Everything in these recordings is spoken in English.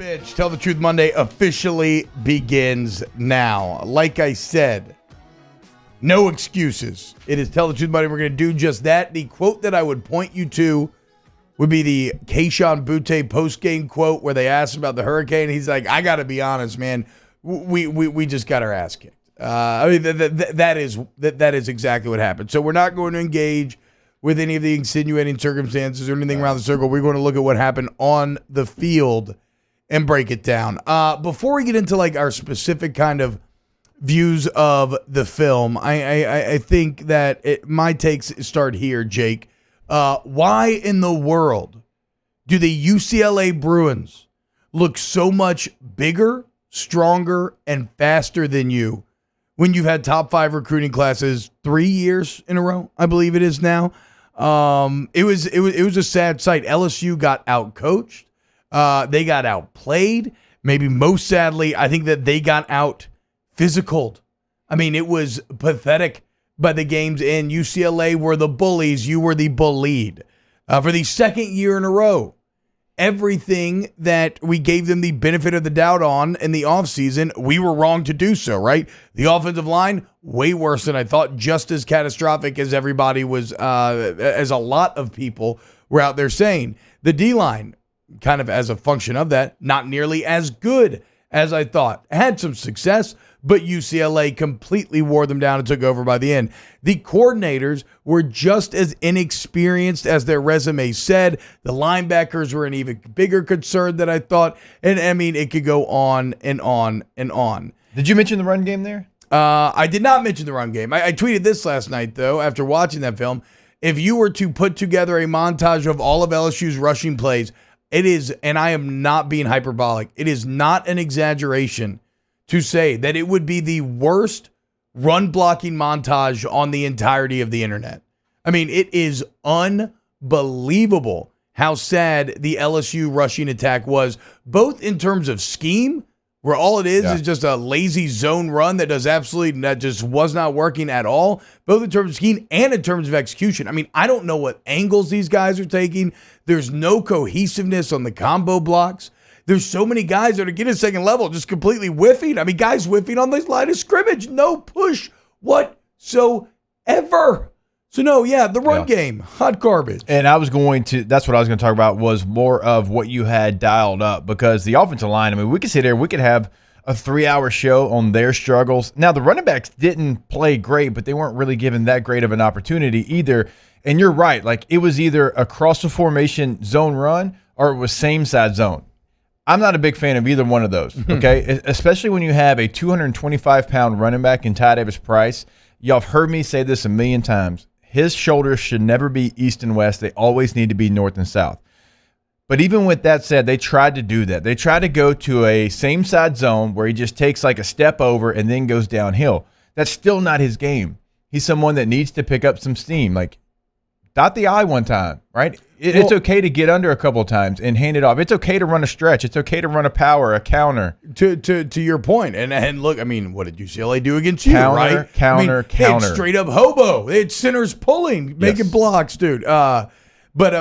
Bitch, Tell the Truth Monday officially begins now. Like I said, no excuses. It is Tell the Truth Monday. We're going to do just that. The quote that I would point you to would be the Keishon Butte post-game quote where they asked about the hurricane. He's like, I got to be honest, man. We just got our ass kicked. I mean, that is exactly what happened. So we're not going to engage with any of the insinuating circumstances or anything around the circle. We're going to look at what happened on the field and break it down. Before we get into like our specific kind of views of the film, I think that my takes start here, Jake. Why in the world do the UCLA Bruins look so much bigger, stronger, and faster than you when you've had top 5 recruiting classes 3 years in a row? I believe it is now. It was a sad sight. LSU got outcoached. They got outplayed. Maybe most sadly, I think that they got out physicaled. I mean, it was pathetic by the game's end. UCLA were the bullies. You were the bullied. For the second year in a row, everything that we gave them the benefit of the doubt on in the offseason, we were wrong to do so, right? The offensive line, way worse than I thought, just as catastrophic as everybody was, as a lot of people were out there saying. The D-line, kind of as a function of that, not nearly as good as I thought. Had some success, but UCLA completely wore them down and took over by the end. The coordinators were just as inexperienced as their resume said. The linebackers were an even bigger concern than I thought. And I mean, it could go on and on and on. Did you mention the run game there? I did not mention the run game. I tweeted this last night, though, after watching that film. If you were to put together a montage of all of LSU's rushing plays, it is, and I am not being hyperbolic, it is not an exaggeration to say that it would be the worst run blocking montage on the entirety of the internet. I mean, it is unbelievable how sad the LSU rushing attack was, both in terms of scheme, where all it is just a lazy zone run that just was not working at all, both in terms of scheme and in terms of execution. I mean, I don't know what angles these guys are taking. There's no cohesiveness on the combo blocks. There's so many guys that are getting second level just completely whiffing. I mean, guys whiffing on the line of scrimmage. No push whatsoever. So, no, the run game, hot garbage. And that's what I was going to talk about, was more of what you had dialed up, because the offensive line, I mean, we could sit there, we could have a 3-hour show on their struggles. Now, the running backs didn't play great, but they weren't really given that great of an opportunity either. And you're right, like it was either across the formation zone run or it was same side zone. I'm not a big fan of either one of those, okay? Especially when you have a 225-pound running back in Ty Davis-Price. Y'all have heard me say this a million times. His shoulders should never be east and west. They always need to be north and south. But even with that said, they tried to do that. They tried to go to a same-side zone where he just takes like a step over and then goes downhill. That's still not his game. He's someone that needs to pick up some steam. Like, dot the I one time, right? It's okay to get under a couple of times and hand it off. It's okay to run a stretch. It's okay to run a power, a counter. To your point. And look, I mean, what did UCLA do against you, right? Counter. They had straight up hobo. They had centers pulling, making blocks, dude. But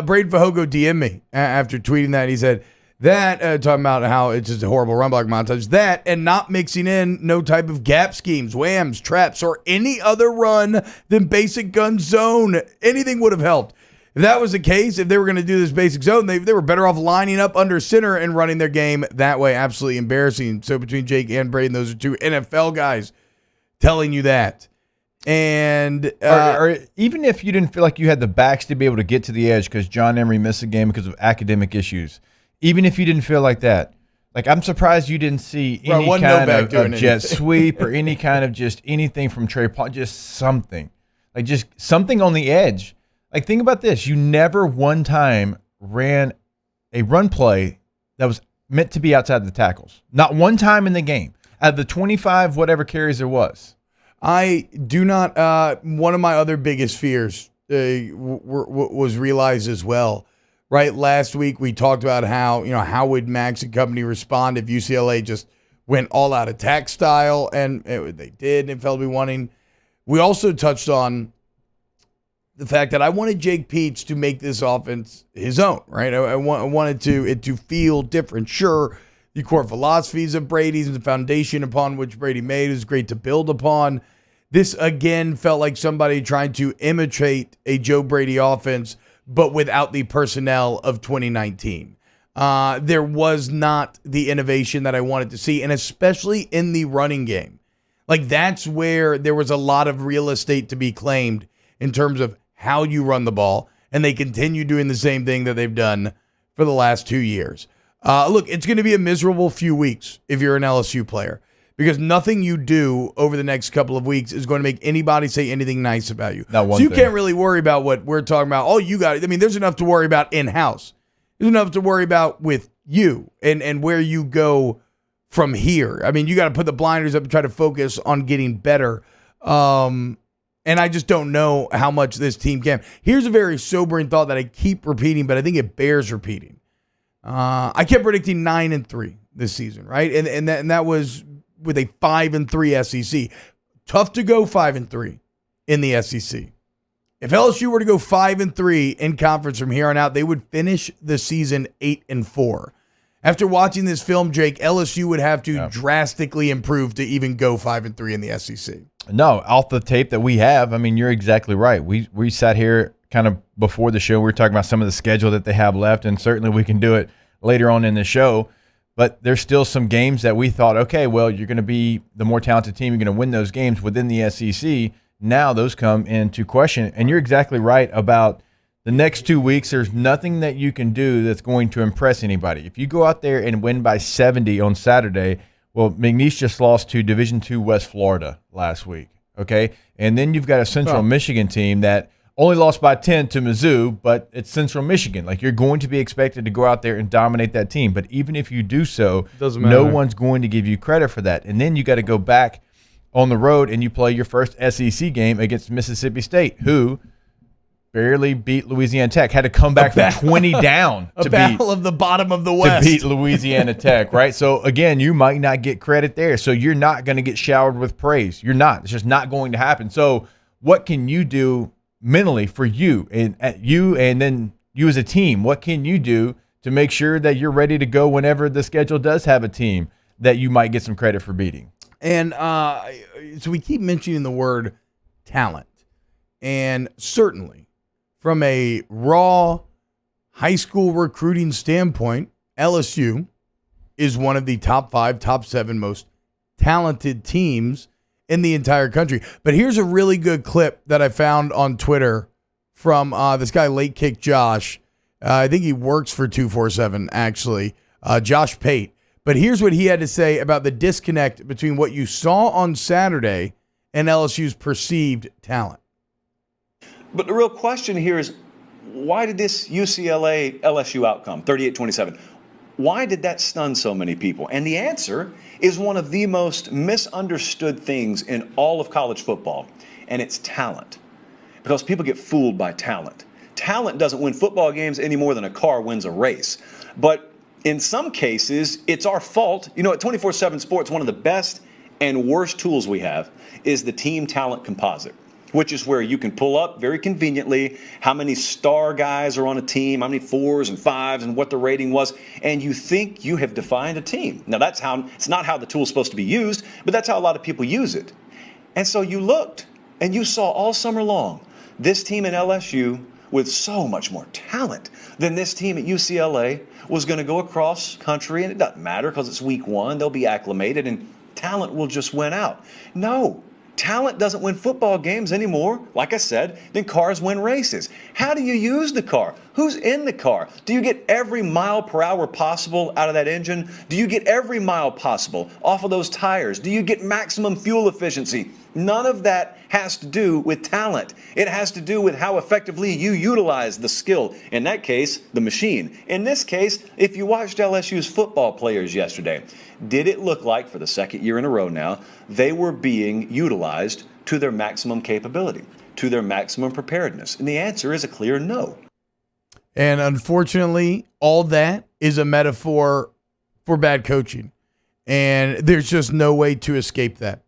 Braden Fajogo DM'd me after tweeting that. He said that, talking about how it's just a horrible run block montage, that and not mixing in no type of gap schemes, whams, traps, or any other run than basic gun zone. Anything would have helped. If that was the case, if they were going to do this basic zone, they were better off lining up under center and running their game that way. Absolutely embarrassing. So between Jake and Braden, those are two NFL guys telling you that. And or even if you didn't feel like you had the backs to be able to get to the edge because John Emery missed a game because of academic issues, even if you didn't feel like that, like I'm surprised you didn't see any kind of jet sweep or any kind of just anything from Trey Paul, just something. Like just something on the edge. Like, think about this. You never one time ran a run play that was meant to be outside the tackles. Not one time in the game. Out of the 25 whatever carries there was. I do not one of my other biggest fears was realized as well. Right? Last week we talked about how would Max and company respond if UCLA just went all out attack style, and they did, and it felt to be wanting. We also touched on the fact that I wanted Jake Peets to make this offense his own, right? I wanted it to feel different. Sure, the core philosophies of Brady's and the foundation upon which Brady made is great to build upon. This, again, felt like somebody trying to imitate a Joe Brady offense, but without the personnel of 2019. There was not the innovation that I wanted to see, and especially in the running game. Like, that's where there was a lot of real estate to be claimed in terms of how you run the ball, and they continue doing the same thing that they've done for the last 2 years. Look, it's going to be a miserable few weeks if you're an LSU player, because nothing you do over the next couple of weeks is going to make anybody say anything nice about you. Not one so you thing. can't really worry about what we're talking about. Oh, you got it. I mean, there's enough to worry about in-house. There's enough to worry about with you and where you go from here. I mean, you got to put the blinders up and try to focus on getting better. And I just don't know how much this team can. Here's a very sobering thought that I keep repeating, but I think it bears repeating. I kept predicting 9-3 this season, right? And that was with a 5-3 SEC. Tough to go 5-3 in the SEC. If LSU were to go 5-3 in conference from here on out, they would finish the season 8-4. After watching this film, Jake, LSU would have to drastically improve to even go 5-3 in the SEC. No, off the tape that we have, I mean, you're exactly right. We sat here kind of before the show. We were talking about some of the schedule that they have left, and certainly we can do it later on in the show. But there's still some games that we thought, okay, well, you're going to be the more talented team. You're going to win those games within the SEC. Now those come into question. And you're exactly right about the next 2 weeks. There's nothing that you can do that's going to impress anybody. If you go out there and win by 70 on Saturday, well, McNeese just lost to Division II West Florida last week, okay? And then you've got a Central Michigan team that only lost by 10 to Mizzou, but it's Central Michigan. Like, you're going to be expected to go out there and dominate that team. But even if you do so, no one's going to give you credit for that. And then you got to go back on the road and you play your first SEC game against Mississippi State, who barely beat Louisiana Tech, had to come back from 20 down to battle of the bottom of the West to beat Louisiana Tech, right? So, again, you might not get credit there. So you're not going to get showered with praise. You're not. It's just not going to happen. So what can you do mentally for you and then you as a team? What can you do to make sure that you're ready to go whenever the schedule does have a team that you might get some credit for beating? And so we keep mentioning the word talent. And certainly from a raw high school recruiting standpoint, LSU is one of the top 5, top 7 most talented teams in the entire country. But here's a really good clip that I found on Twitter from this guy, Late Kick Josh. I think he works for 247, actually, Josh Pate. But here's what he had to say about the disconnect between what you saw on Saturday and LSU's perceived talent. But the real question here is, why did this UCLA LSU outcome, 38-27, why did that stun so many people? And the answer is one of the most misunderstood things in all of college football, and it's talent. Because people get fooled by talent. Talent doesn't win football games any more than a car wins a race. But in some cases, it's our fault. You know, at 24/7 Sports, one of the best and worst tools we have is the team talent composite, which is where you can pull up very conveniently how many star guys are on a team, how many 4s and 5s, and what the rating was, and you think you have defined a team. Now, it's not how the tool is supposed to be used, but that's how a lot of people use it. And so you looked, and you saw all summer long this team in LSU with so much more talent than this team at UCLA was going to go across country, and it doesn't matter because it's week 1. They'll be acclimated, and talent will just win out. No. Talent doesn't win football games anymore, like I said, than cars win races. How do you use the car? Who's in the car? Do you get every mile per hour possible out of that engine? Do you get every mile possible off of those tires? Do you get maximum fuel efficiency? None of that has to do with talent. It has to do with how effectively you utilize the skill. In that case, the machine. In this case, if you watched LSU's football players yesterday, did it look like, for the second year in a row now, they were being utilized to their maximum capability, to their maximum preparedness? And the answer is a clear no. And unfortunately, all that is a metaphor for bad coaching. And there's just no way to escape that.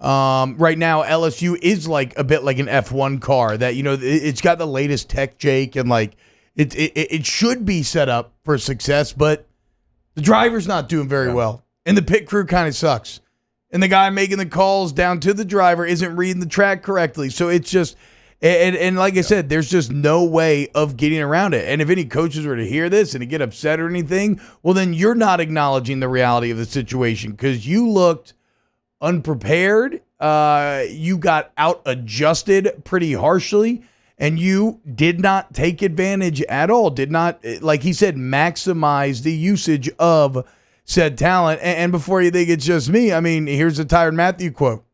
Right now, LSU is like a bit like an F1 car that, you know, it's got the latest tech, Jake, and like it should be set up for success, but The driver's not doing very well, and the pit crew kind of sucks. And the guy making the calls down to the driver isn't reading the track correctly. So it's just, and like I said, there's just no way of getting around it. And if any coaches were to hear this and to get upset or anything, well, then you're not acknowledging the reality of the situation because you looked unprepared. You got out adjusted pretty harshly. And you did not take advantage at all, did not, like he said, maximize the usage of said talent. And before you think it's just me, I mean, here's a Tyrann Mathieu quote.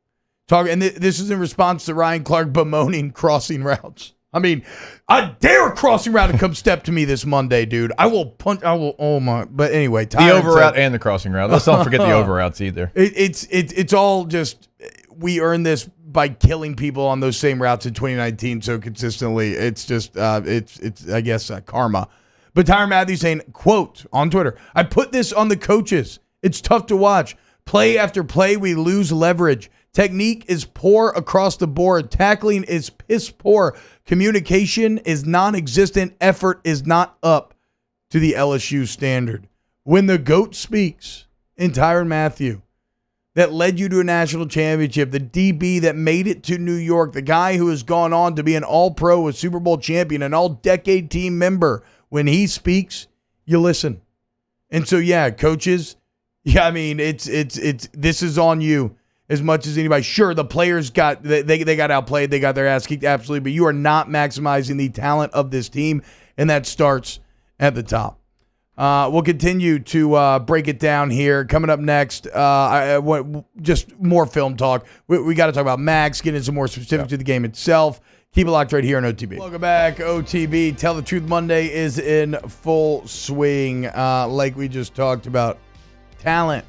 This is in response to Ryan Clark bemoaning crossing routes. I mean, I dare a crossing route to come step to me this Monday, dude. Oh my. But anyway, the over route and the crossing route. Let's not forget the over routes either. It's all just, we earned this by killing people on those same routes in 2019 so consistently. It's just, it's I guess, karma. But Tyrann Mathieu saying, quote, on Twitter, I put this on the coaches. It's tough to watch. Play after play, we lose leverage. Technique is poor across the board. Tackling is piss poor. Communication is non-existent. Effort is not up to the LSU standard. When the GOAT speaks in Tyrann Mathieu, that led you to a national championship, the DB that made it to New York, the guy who has gone on to be an All-Pro, a Super Bowl champion, an All-Decade team member. When he speaks, you listen. And so, yeah, coaches, I mean, it's this is on you as much as anybody. Sure, the players got outplayed, they got their ass kicked, absolutely, but you are not maximizing the talent of this team, and that starts at the top. We'll continue to break it down here. Coming up next, just more film talk. We got to talk about Max, get into some more specifics to the game itself. Keep it locked right here on OTB. Welcome back, OTB. Tell the Truth Monday is in full swing. Like we just talked about, talent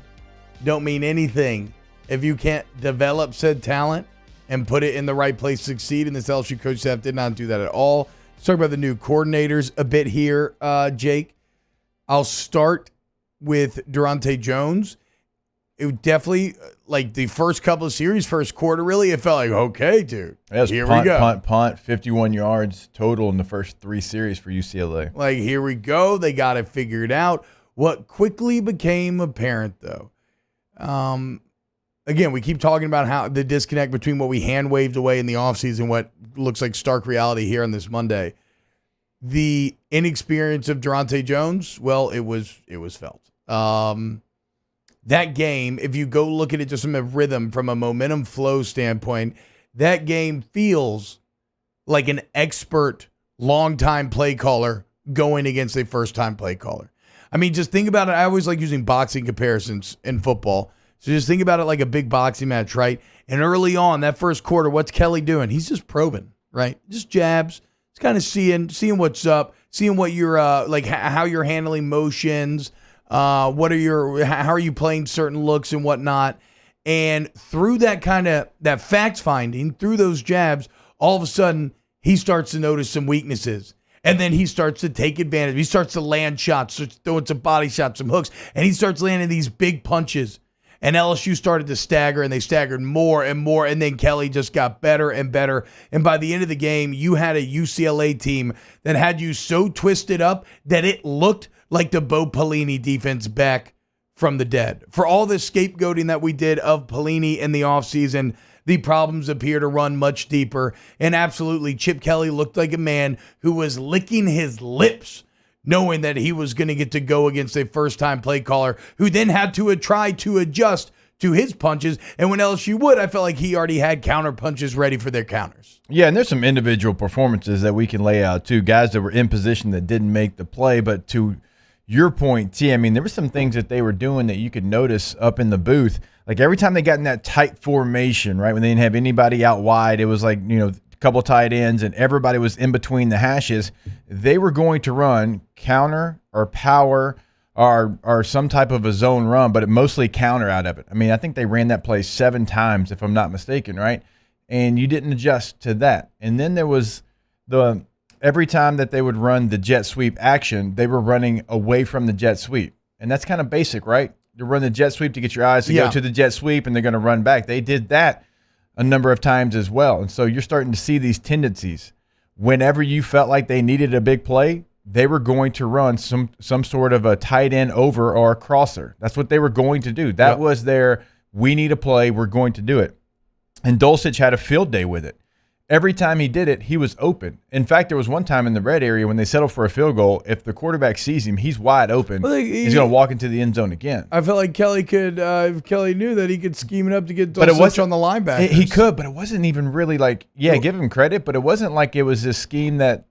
don't mean anything if you can't develop said talent and put it in the right place to succeed. And this LSU coach staff did not do that at all. Let's talk about the new coordinators a bit here, Jake. I'll start with Durante Jones. It definitely, like the first couple of series, first quarter, really, it felt like, okay, dude, here we go. Punt, 51 yards total in the first 3 series for UCLA. Like, here we go. They got it figured out. What quickly became apparent, though, again, we keep talking about how the disconnect between what we hand-waved away in the offseason, what looks like stark reality here on this Monday. The inexperience of Durante Jones, well, it was felt. That game, if you go look at it just from a rhythm, from a momentum flow standpoint, that game feels like an expert, long-time play caller going against a first-time play caller. I mean, just think about it. I always like using boxing comparisons in football. So just think about it like a big boxing match, right? And early on, that first quarter, what's Kelly doing? He's just probing, right? Just jabs. It's kind of seeing what's up, seeing what you're like, how you're handling motions. How are you playing certain looks and whatnot? And through that fact finding, through those jabs, all of a sudden he starts to notice some weaknesses. And then he starts to take advantage. He starts to land shots, starts throwing some body shots, some hooks, and he starts landing these big punches. And LSU started to stagger, and they staggered more and more, and then Kelly just got better and better. And by the end of the game, you had a UCLA team that had you so twisted up that it looked like the Bo Pelini defense back from the dead. For all the scapegoating that we did of Pelini in the offseason, the problems appear to run much deeper. And absolutely, Chip Kelly looked like a man who was licking his lips knowing that he was going to get to go against a first-time play caller who then had to try to adjust to his punches. And when LSU would, I felt like he already had counter punches ready for their counters. Yeah, and there's some individual performances that we can lay out too. Guys that were in position that didn't make the play, but to your point, T, I mean, there were some things that they were doing that you could notice up in the booth. Like every time they got in that tight formation, right, when they didn't have anybody out wide, it was like, couple tight ends and everybody was in between the hashes. They were going to run counter or power or some type of a zone run, but it mostly counter out of it. I mean, I think they ran that play 7 times, if I'm not mistaken, right? And you didn't adjust to that. And then there was every time that they would run the jet sweep action, they were running away from the jet sweep. And that's kind of basic, right? You run the jet sweep to get your eyes to go to the jet sweep, and they're going to run back. They did that a number of times as well. And so you're starting to see these tendencies. Whenever you felt like they needed a big play, they were going to run some sort of a tight end over or a crosser. That's what they were going to do. That was their, we need a play, we're going to do it. And Dulcich had a field day with it. Every time he did it, he was open. In fact, there was one time in the red area when they settled for a field goal, if the quarterback sees him, he's wide open. Well, he's going to walk into the end zone again. I felt like Kelly could, if Kelly knew that he could scheme it up to get Dulcich on the linebackers. He could, but it wasn't even really like, give him credit, but it wasn't like it was this scheme that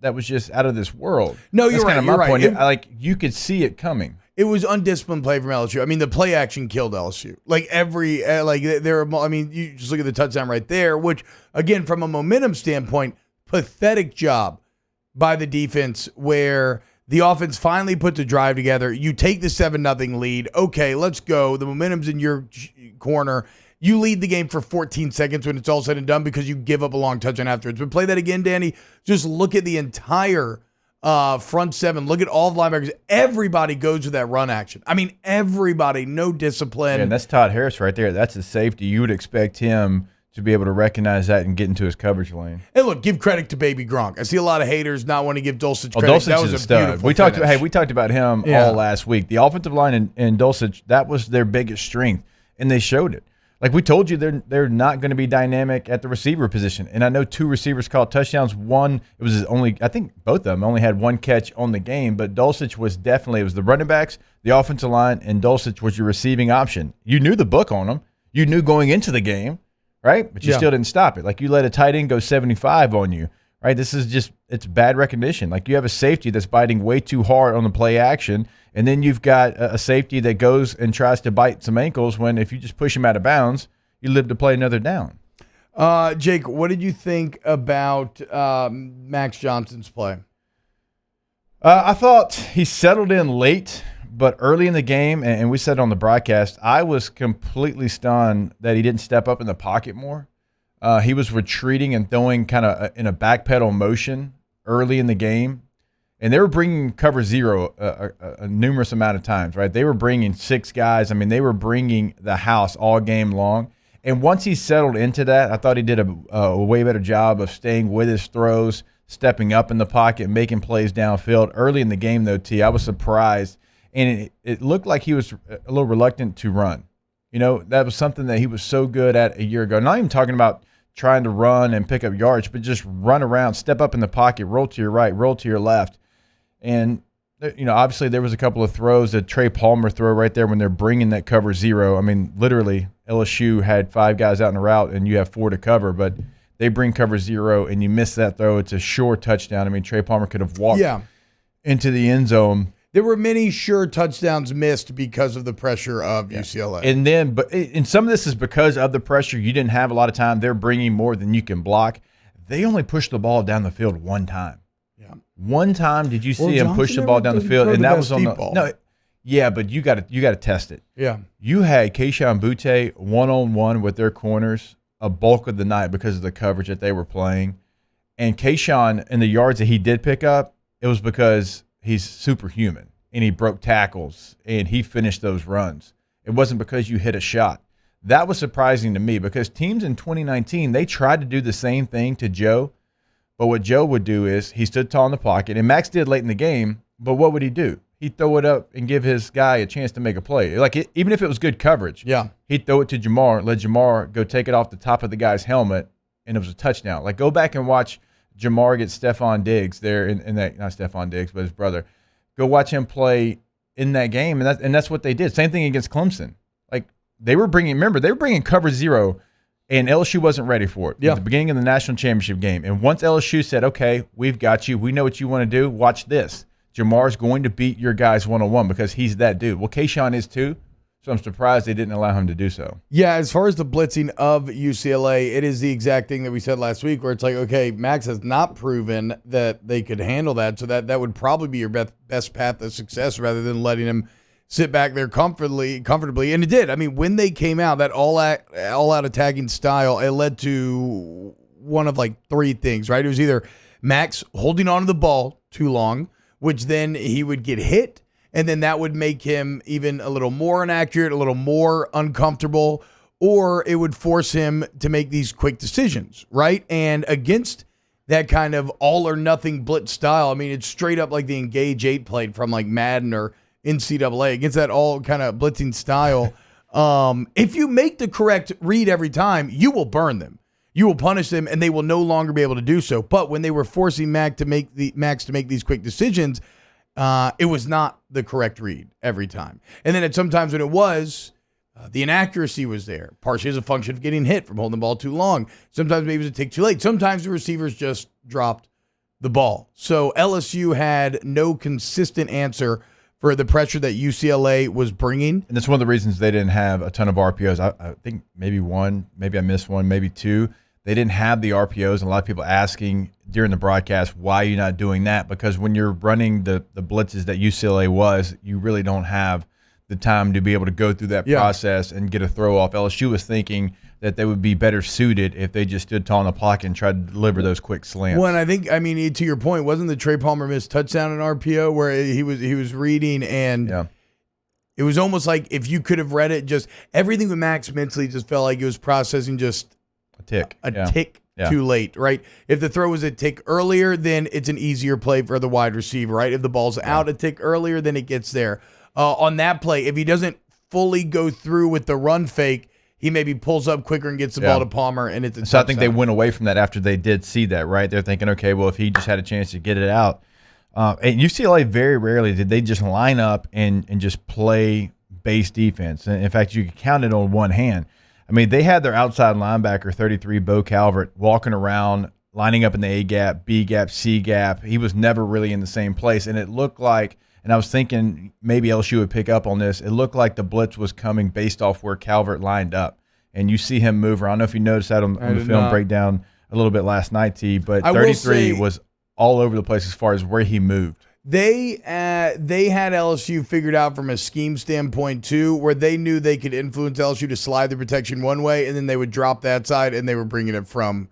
was just out of this world. No, you're right. That's kind of my point. Like, you could see it coming. It was undisciplined play from LSU. I mean, the play action killed LSU. Like you just look at the touchdown right there, which again, from a momentum standpoint, pathetic job by the defense where the offense finally put the drive together. You take the 7-0 lead. Okay, let's go. The momentum's in your corner. You lead the game for 14 seconds when it's all said and done because you give up a long touchdown afterwards. But play that again, Danny. Just look at the entire front seven. Look at all the linebackers. Everybody goes to that run action. I mean, everybody, no discipline. Yeah, and that's Todd Harris right there. That's a safety. You would expect him to be able to recognize that and get into his coverage lane. And look, give credit to Baby Gronk. I see a lot of haters not want to give Dulcich credit. Dulcich that was is a stud. We talked about him all last week. The offensive line and Dulcich, that was their biggest strength, and they showed it. Like we told you, they're not going to be dynamic at the receiver position. And I know 2 receivers caught touchdowns. One, it was only, I think both of them only had 1 catch on the game. But Dulcich was definitely, it was the running backs, the offensive line, and Dulcich was your receiving option. You knew the book on them. You knew going into the game, right? But you still didn't stop it. Like you let a tight end go 75 on you, right? This is just, it's bad recognition. Like you have a safety that's biting way too hard on the play action. And then you've got a safety that goes and tries to bite some ankles when if you just push him out of bounds, you live to play another down. Jake, what did you think about Max Johnson's play? I thought he settled in late, but early in the game, and we said on the broadcast, I was completely stunned that he didn't step up in the pocket more. He was retreating and throwing kind of in a backpedal motion early in the game. And they were bringing cover zero a numerous amount of times, right? They were bringing 6 guys. I mean, they were bringing the house all game long. And once he settled into that, I thought he did a way better job of staying with his throws, stepping up in the pocket, making plays downfield. Early in the game, though, I was surprised. And it looked like he was a little reluctant to run. You know, that was something that he was so good at a year ago. Not even talking about trying to run and pick up yards, but just run around, step up in the pocket, roll to your right, roll to your left. And, you know, obviously there was a couple of throws that Trey Palmer throw right there when they're bringing that cover zero. I mean, literally LSU had 5 guys out in the route and you have 4 to cover, but they bring cover zero and you miss that throw. It's a sure touchdown. I mean, Trey Palmer could have walked into the end zone. There were many sure touchdowns missed because of the pressure of UCLA. And some of this is because of the pressure. You didn't have a lot of time. They're bringing more than you can block. They only pushed the ball down the field one time. One time did you see him push the ball down the field, and that was on the ball. No, yeah, but you got to test it. Yeah, you had Kayshon Boutte 1-on-1 with their corners a bulk of the night because of the coverage that they were playing, and Kayshon and the yards that he did pick up, it was because he's superhuman and he broke tackles and he finished those runs. It wasn't because you hit a shot. That was surprising to me because teams in 2019 they tried to do the same thing to Joe. But what Joe would do is he stood tall in the pocket, and Max did late in the game, but what would he do? He'd throw it up and give his guy a chance to make a play. Even if it was good coverage, he'd throw it to Jamar, let Jamar go take it off the top of the guy's helmet, and it was a touchdown. Like, go back and watch Jamar get Stephon Diggs there in that, not Stephon Diggs, but his brother. Go watch him play in that game, and that's what they did. Same thing against Clemson. Like, they were bringing cover zero, and LSU wasn't ready for it at the beginning of the national championship game. And once LSU said, okay, we've got you. We know what you want to do. Watch this. Jamar's going to beat your guys one-on-one because he's that dude. Well, Kayshon is too, so I'm surprised they didn't allow him to do so. Yeah, as far as the blitzing of UCLA, it is the exact thing that we said last week where it's like, okay, Max has not proven that they could handle that, so that would probably be your best path to success rather than letting him sit back there comfortably, and it did. I mean, when they came out, that all-out attacking style, it led to one of like 3 things, right? It was either Max holding on to the ball too long, which then he would get hit, and then that would make him even a little more inaccurate, a little more uncomfortable, or it would force him to make these quick decisions, right? And against that kind of all or nothing blitz style. I mean, it's straight up like the Engage 8 played from like Madden or NCAA against that all kind of blitzing style. If you make the correct read every time, you will burn them. You will punish them, and they will no longer be able to do so. But when they were forcing Max to make these quick decisions, it was not the correct read every time. And then at sometimes when it was, the inaccuracy was there, partially as a function of getting hit from holding the ball too long. Sometimes maybe it was a tick too late. Sometimes the receivers just dropped the ball. So LSU had no consistent answer for the pressure that UCLA was bringing. And that's one of the reasons they didn't have a ton of RPOs. I think maybe one, maybe I missed one, maybe two. They didn't have the RPOs, and a lot of people asking during the broadcast, why are you not doing that? Because when you're running the blitzes that UCLA was, you really don't have the time to be able to go through that process and get a throw off. LSU was thinking that they would be better suited if they just stood tall in the pocket and tried to deliver those quick slants. Well, and I mean, to your point, wasn't the Trey Palmer missed touchdown in RPO where he was reading, and it was almost like if you could have read it, just everything with Max mentally just felt like it was processing just a tick too late, right? If the throw was a tick earlier, then it's an easier play for the wide receiver, right? If the ball's out a tick earlier, then it gets there. On that play, if he doesn't fully go through with the run fake, he maybe pulls up quicker and gets the ball to Palmer, and it's a touchdown. I think they went away from that after they did see that, right? They're thinking, okay, well, if he just had a chance to get it out. And UCLA, very rarely did they just line up and just play base defense. And in fact, you could count it on one hand. I mean, they had their outside linebacker, 33, Bo Calvert, walking around, lining up in the A gap, B gap, C gap. He was never really in the same place, and it looked like, and I was thinking maybe LSU would pick up on this. It looked like the blitz was coming based off where Calvert lined up. And you see him move around. I don't know if you noticed that on the film breakdown a little bit last night, T, but 33 was all over the place as far as where he moved. They had LSU figured out from a scheme standpoint, too, where they knew they could influence LSU to slide the protection one way, and then they would drop that side, and they were bringing it from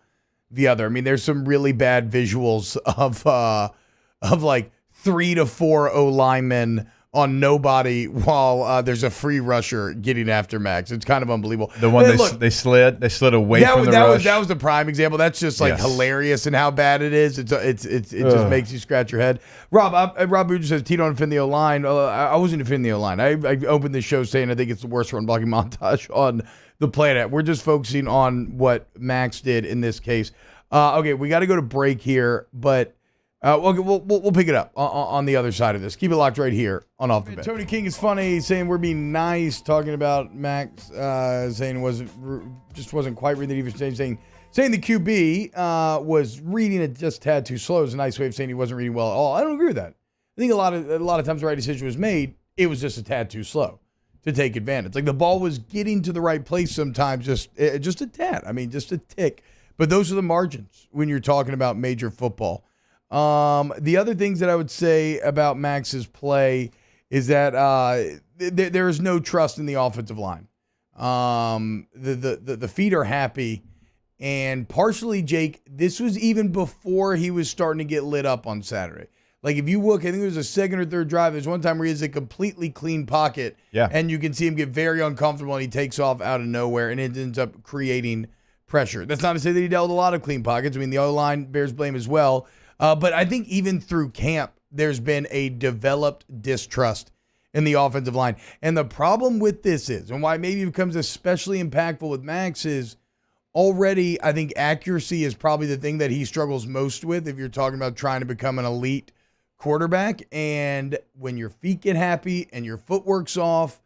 the other. I mean, there's some really bad visuals of like 3 to 4 O linemen on nobody while there's a free rusher getting after Max. It's kind of unbelievable. The one they slid away from the rush. That was the prime example. That's just like hilarious and how bad it is. It just makes you scratch your head. Rob Booger says, T, don't defend the O-line. I wasn't defending the O-line. I opened the show saying I think it's the worst run blocking montage on the planet. We're just focusing on what Max did in this case. Okay, we got to go to break here, but we'll pick it up on the other side of this. Keep it locked right here on Off the Bench. Tony King is funny, saying we're being nice, talking about Max, saying wasn't quite reading the defense, saying the QB was reading it just a tad too slow is a nice way of saying he wasn't reading well at all. I don't agree with that. I think a lot of times the right decision was made. It was just a tad too slow to take advantage. Like the ball was getting to the right place sometimes, just a tad. I mean, just a tick. But those are the margins when you're talking about major football. The other things that I would say about Max's play is that there is no trust in the offensive line. The feet are happy, and partially, Jake, this was even before he was starting to get lit up on Saturday. Like if you look, I think it was a second or third drive. There's one time where he has a completely clean pocket, and you can see him get very uncomfortable, and he takes off out of nowhere, and it ends up creating pressure. That's not to say that he dealt with a lot of clean pockets. I mean, the O-line bears blame as well. But I think even through camp, there's been a developed distrust in the offensive line. And the problem with this is, and why maybe it becomes especially impactful with Max is already, I think accuracy is probably the thing that he struggles most with if you're talking about trying to become an elite quarterback. And when your feet get happy and your footwork's off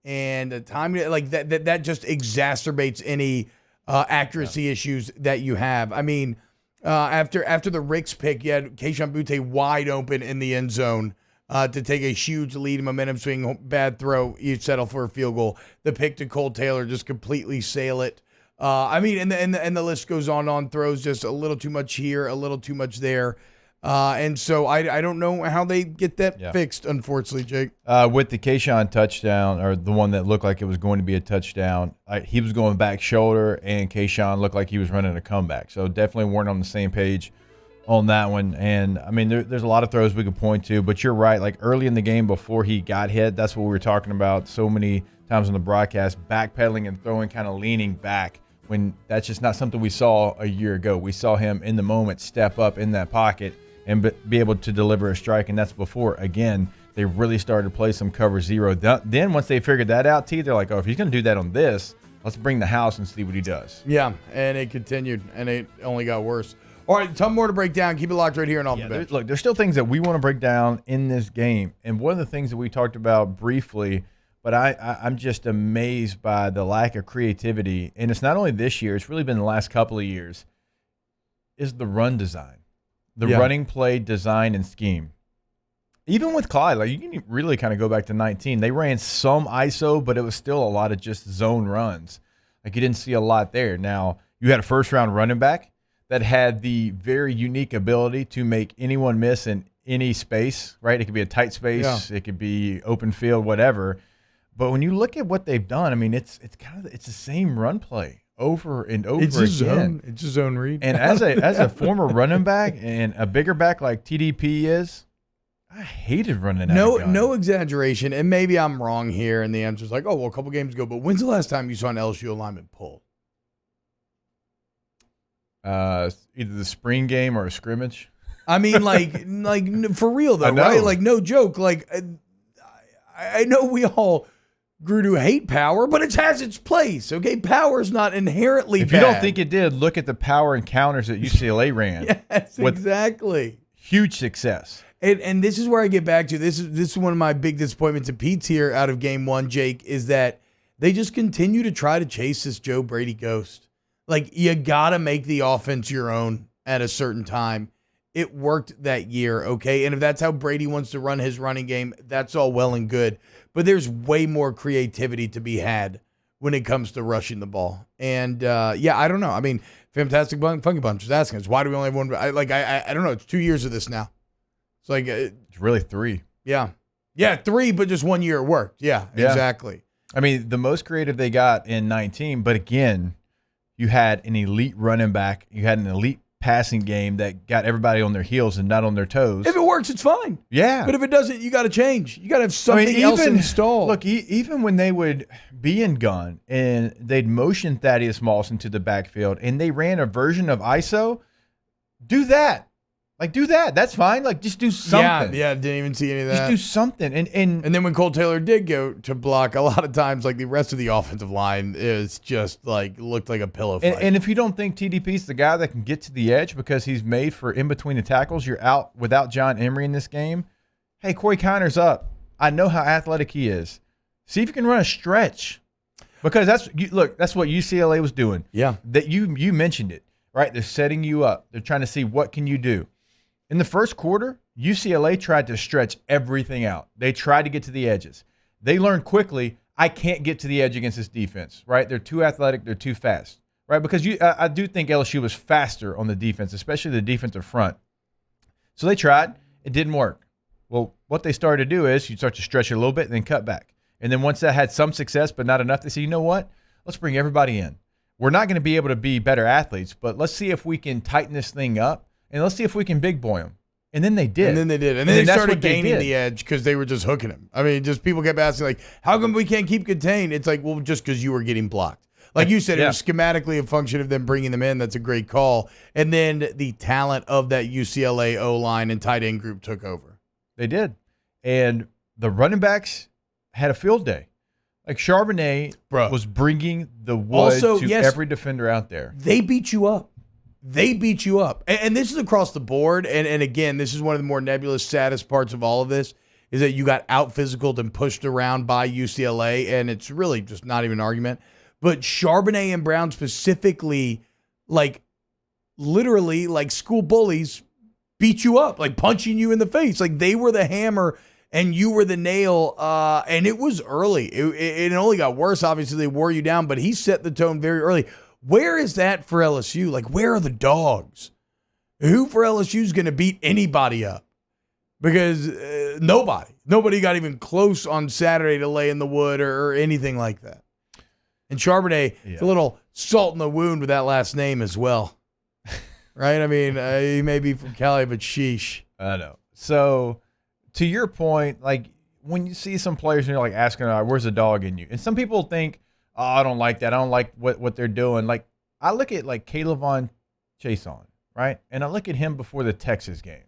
and the time, like that just exacerbates any accuracy issues that you have. I mean, after the Ricks pick, you had Kayshon Boutte wide open in the end zone to take a huge lead, momentum swing, bad throw. You settle for a field goal. The pick to Cole Taylor, just completely sail it. I mean, and the list goes on. Throws just a little too much here, a little too much there. And so I don't know how they get that fixed, unfortunately, Jake. With the Kayshon touchdown, or the one that looked like it was going to be a touchdown, he was going back shoulder, and Kayshon looked like he was running a comeback. So definitely weren't on the same page on that one. And, I mean, there's a lot of throws we could point to, but you're right. Like early in the game before he got hit, that's what we were talking about so many times on the broadcast, backpedaling and throwing, kind of leaning back when that's just not something we saw a year ago. We saw him in the moment step up in that pocket and be able to deliver a strike, and that's before, again, they really started to play some cover zero. Then once they figured that out, they're like, oh, if he's going to do that on this, let's bring the house and see what he does. Yeah, and it continued, and it only got worse. All right, ton more to break down. Keep it locked right here and off the bench. Look, there's still things that we want to break down in this game, and one of the things that we talked about briefly, but I'm just amazed by the lack of creativity, and it's not only this year, it's really been the last couple of years, is the run design, the running play design and scheme. Even with Clyde, like you can really kind of go back to 19. They ran some ISO, but it was still a lot of just zone runs. Like you didn't see a lot there. Now, you had a first-round running back that had the very unique ability to make anyone miss in any space, right? It could be a tight space, it could be open field, whatever. But when you look at what they've done, I mean, it's the same run play over and over again. It's a zone read. And as a former running back and a bigger back like TDP is, I hated running out of gun. No exaggeration, and maybe I'm wrong here, and the answer's like, oh, well, a couple games ago, but when's the last time you saw an LSU alignment pull? Either the spring game or a scrimmage. I mean, like for real though, right? Like no joke. Like I know we all grew to hate power, but it has its place. Okay, power is not inherently If bad. you don't think it did, look at the power encounters that UCLA ran. Yes, exactly. Huge success. And this is where I get back to this is one of my big disappointments of Pete's here out of game one, Jake, is that they just continue to try to chase this Joe Brady ghost. Like, you got to make the offense your own at a certain time. It worked that year, okay? And if that's how Brady wants to run his running game, that's all well and good. But there's way more creativity to be had when it comes to rushing the ball. And, I don't know. I mean, Fantastic Funky Bunch was asking us, why do we only have one? I don't know. It's 2 years of this now. It's like it's really 3. Yeah. Yeah, 3, but just 1 year it worked. Yeah, exactly. I mean, the most creative they got in 19, but again, you had an elite running back. You had an elite passing game that got everybody on their heels and not on their toes. If it works, it's fine. Yeah. But if it doesn't, you got to change. You got to have something else installed. Look, even when they would be in gun and they'd motion Thaddeus Moss into the backfield and they ran a version of ISO, do that. Like, do that. That's fine. Like, just do something. Yeah, didn't even see any of that. Just do something. And then when Cole Taylor did go to block, a lot of times, like, the rest of the offensive line is just, like, looked like a pillow fight. And if you don't think TDP's the guy that can get to the edge because he's made for in between the tackles, you're out without John Emery in this game. Hey, Corey Kiner's up. I know how athletic he is. See if you can run a stretch. Because that's what UCLA was doing. Yeah. That you mentioned it, right? They're setting you up. They're trying to see what can you do. In the first quarter, UCLA tried to stretch everything out. They tried to get to the edges. They learned quickly, I can't get to the edge against this defense, right? They're too athletic. They're too fast, right? Because I do think LSU was faster on the defense, especially the defensive front. So they tried. It didn't work. Well, what they started to do is you start to stretch it a little bit and then cut back. And then once that had some success but not enough, they said, you know what? Let's bring everybody in. We're not going to be able to be better athletes, but let's see if we can tighten this thing up. And let's see if we can big boy them. And then they did. And then they started gaining the edge because they were just hooking him. I mean, just people kept asking, like, how come we can't keep contained? It's like, well, just because you were getting blocked. Like you said, it was schematically a function of them bringing them in. That's a great call. And then the talent of that UCLA O-line and tight end group took over. They did. And the running backs had a field day. Like Charbonnet was bringing the wood to every defender out there. They beat you up. And this is across the board. And again, this is one of the more nebulous, saddest parts of all of this is that you got out-physicaled and pushed around by UCLA, and it's really just not even an argument. But Charbonnet and Brown specifically, like, literally, like school bullies, beat you up, like punching you in the face. Like, they were the hammer and you were the nail, and it was early. It only got worse. Obviously, they wore you down, but he set the tone very early. Where is that for LSU? Like, where are the dogs? Who for LSU is going to beat anybody up? Because nobody got even close on Saturday to lay in the wood or anything like that. And Charbonnet, a little salt in the wound with that last name as well. Right? I mean, he may be from Cali, but sheesh. I know. So, to your point, like, when you see some players and you're like asking, where's the dog in you? And some people think, oh, I don't like that. I don't like what they're doing. Like, I look at like Kayvon Chason, right? And I look at him before the Texas game.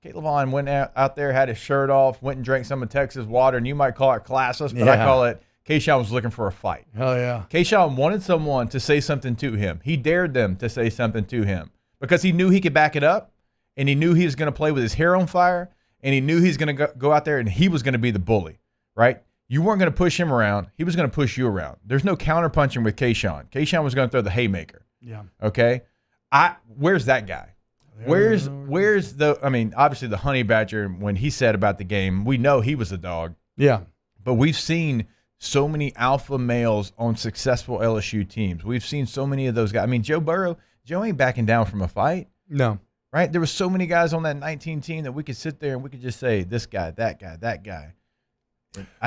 Kayvon went out there, had his shirt off, went and drank some of Texas water, and you might call it classless, but I call it Kayshawn was looking for a fight. Hell yeah. Kayshawn wanted someone to say something to him. He dared them to say something to him because he knew he could back it up, and he knew he was going to play with his hair on fire, and he knew he was going to go out there, and he was going to be the bully, right? You weren't going to push him around. He was going to push you around. There's no counterpunching with Kayshawn. Kayshawn was going to throw the haymaker. Yeah. Okay? Where's that guy? Where's the – I mean, obviously the Honey Badger, when he said about the game, we know he was a dog. Yeah. But we've seen so many alpha males on successful LSU teams. We've seen so many of those guys. I mean, Joe ain't backing down from a fight. No. Right? There were so many guys on that 19 team that we could sit there and we could just say, this guy, that guy, that guy.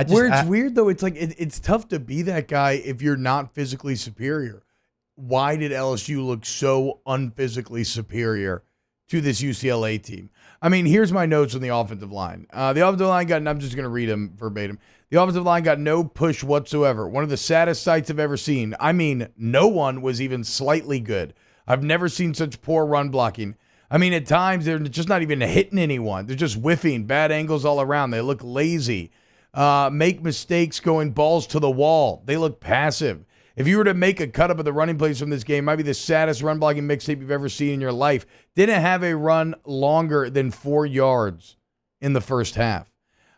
Where it's weird, though, it's like it's tough to be that guy if you're not physically superior. Why did LSU look so unphysically superior to this UCLA team? I mean, here's my notes on the offensive line. The offensive line got, and I'm just going to read them verbatim. The offensive line got no push whatsoever. One of the saddest sights I've ever seen. I mean, no one was even slightly good. I've never seen such poor run blocking. I mean, at times, they're just not even hitting anyone. They're just whiffing, bad angles all around. They look lazy. Make mistakes going balls to the wall. They look passive. If you were to make a cut up of the running plays from this game, might be the saddest run blocking mixtape you've ever seen in your life. Didn't have a run longer than 4 yards in the first half.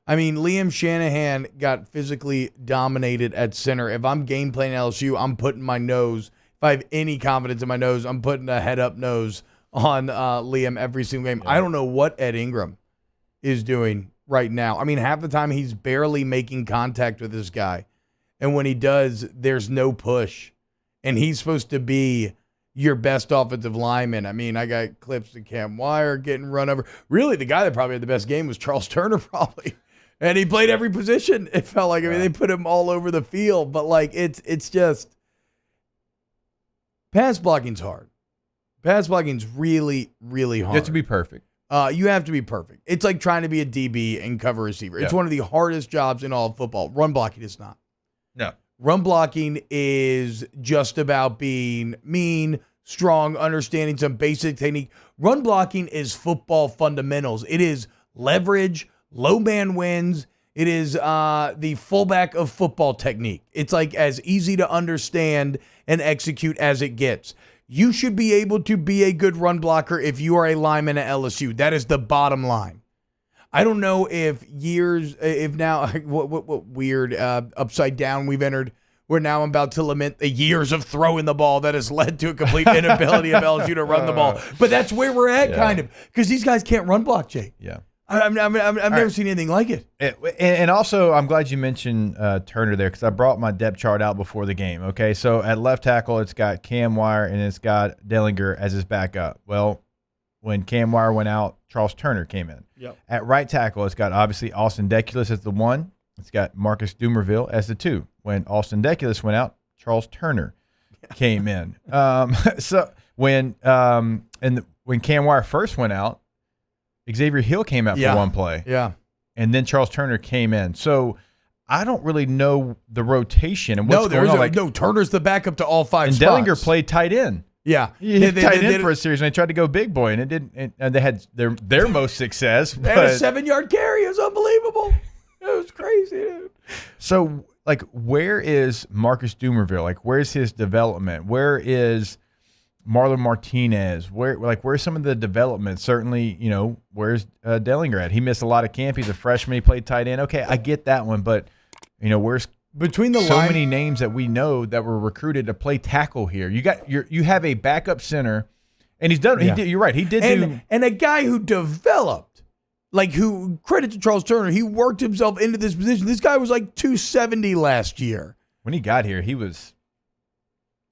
I mean, Liam Shanahan got physically dominated at center. If I'm game playing LSU, I'm putting my nose. If I have any confidence in my nose, I'm putting a head up nose on Liam every single game. Yeah. I don't know what Ed Ingram is doing right now. I mean, half the time he's barely making contact with this guy. And when he does, there's no push. And he's supposed to be your best offensive lineman. I mean, I got clips of Cam Wire getting run over. Really, the guy that probably had the best game was Charles Turner, probably. And he played every position, it felt like. I mean, they put him all over the field. But, like, it's just pass blocking's hard. Pass blocking's really, really hard. You have to be perfect. You have to be perfect. It's like trying to be a DB and cover receiver. It's one of the hardest jobs in all of football. Run blocking is not. No. Run blocking is just about being mean, strong, understanding some basic technique. Run blocking is football fundamentals. It is leverage, low man wins. It is the fullback of football technique. It's like as easy to understand and execute as it gets. You should be able to be a good run blocker if you are a lineman at LSU. That is the bottom line. I don't know if now, what weird upside down we've entered. We're now about to lament the years of throwing the ball that has led to a complete inability of LSU to run the ball. But that's where we're at, kind of, because these guys can't run block, Jake. Yeah. I've never seen anything like it. And also, I'm glad you mentioned Turner there because I brought my depth chart out before the game. Okay, so at left tackle, it's got Cam Wire and it's got Dellinger as his backup. Well, when Cam Wire went out, Charles Turner came in. Yep. At right tackle, it's got obviously Austin Deculus as the 1. It's got Marcus Dumerville as the 2. When Austin Deculus went out, Charles Turner came in. So when Cam Wire first went out, Xavier Hill came out for one play. Yeah. And then Charles Turner came in. So I don't really know the rotation and what's going on. No, Turner's the backup to all 5 and spots. And Dellinger played tight end. Yeah. He tight end for a series, and they tried to go big boy, and it didn't. And they had their most success. They had a 7-yard carry. It was unbelievable. It was crazy, dude. So, like, where is Marcus Dumerville? Like, where's his development? Where is Marlon Martinez? Where's some of the development? Certainly, where's Dellinger at? He missed a lot of camp. He's a freshman. He played tight end. Okay, I get that one, but where's between the many names that we know that were recruited to play tackle here? You have a backup center, and he's done. Yeah. He did. You're right. He did and a guy who developed, credit to Charles Turner. He worked himself into this position. This guy was like 270 last year. When he got here, he was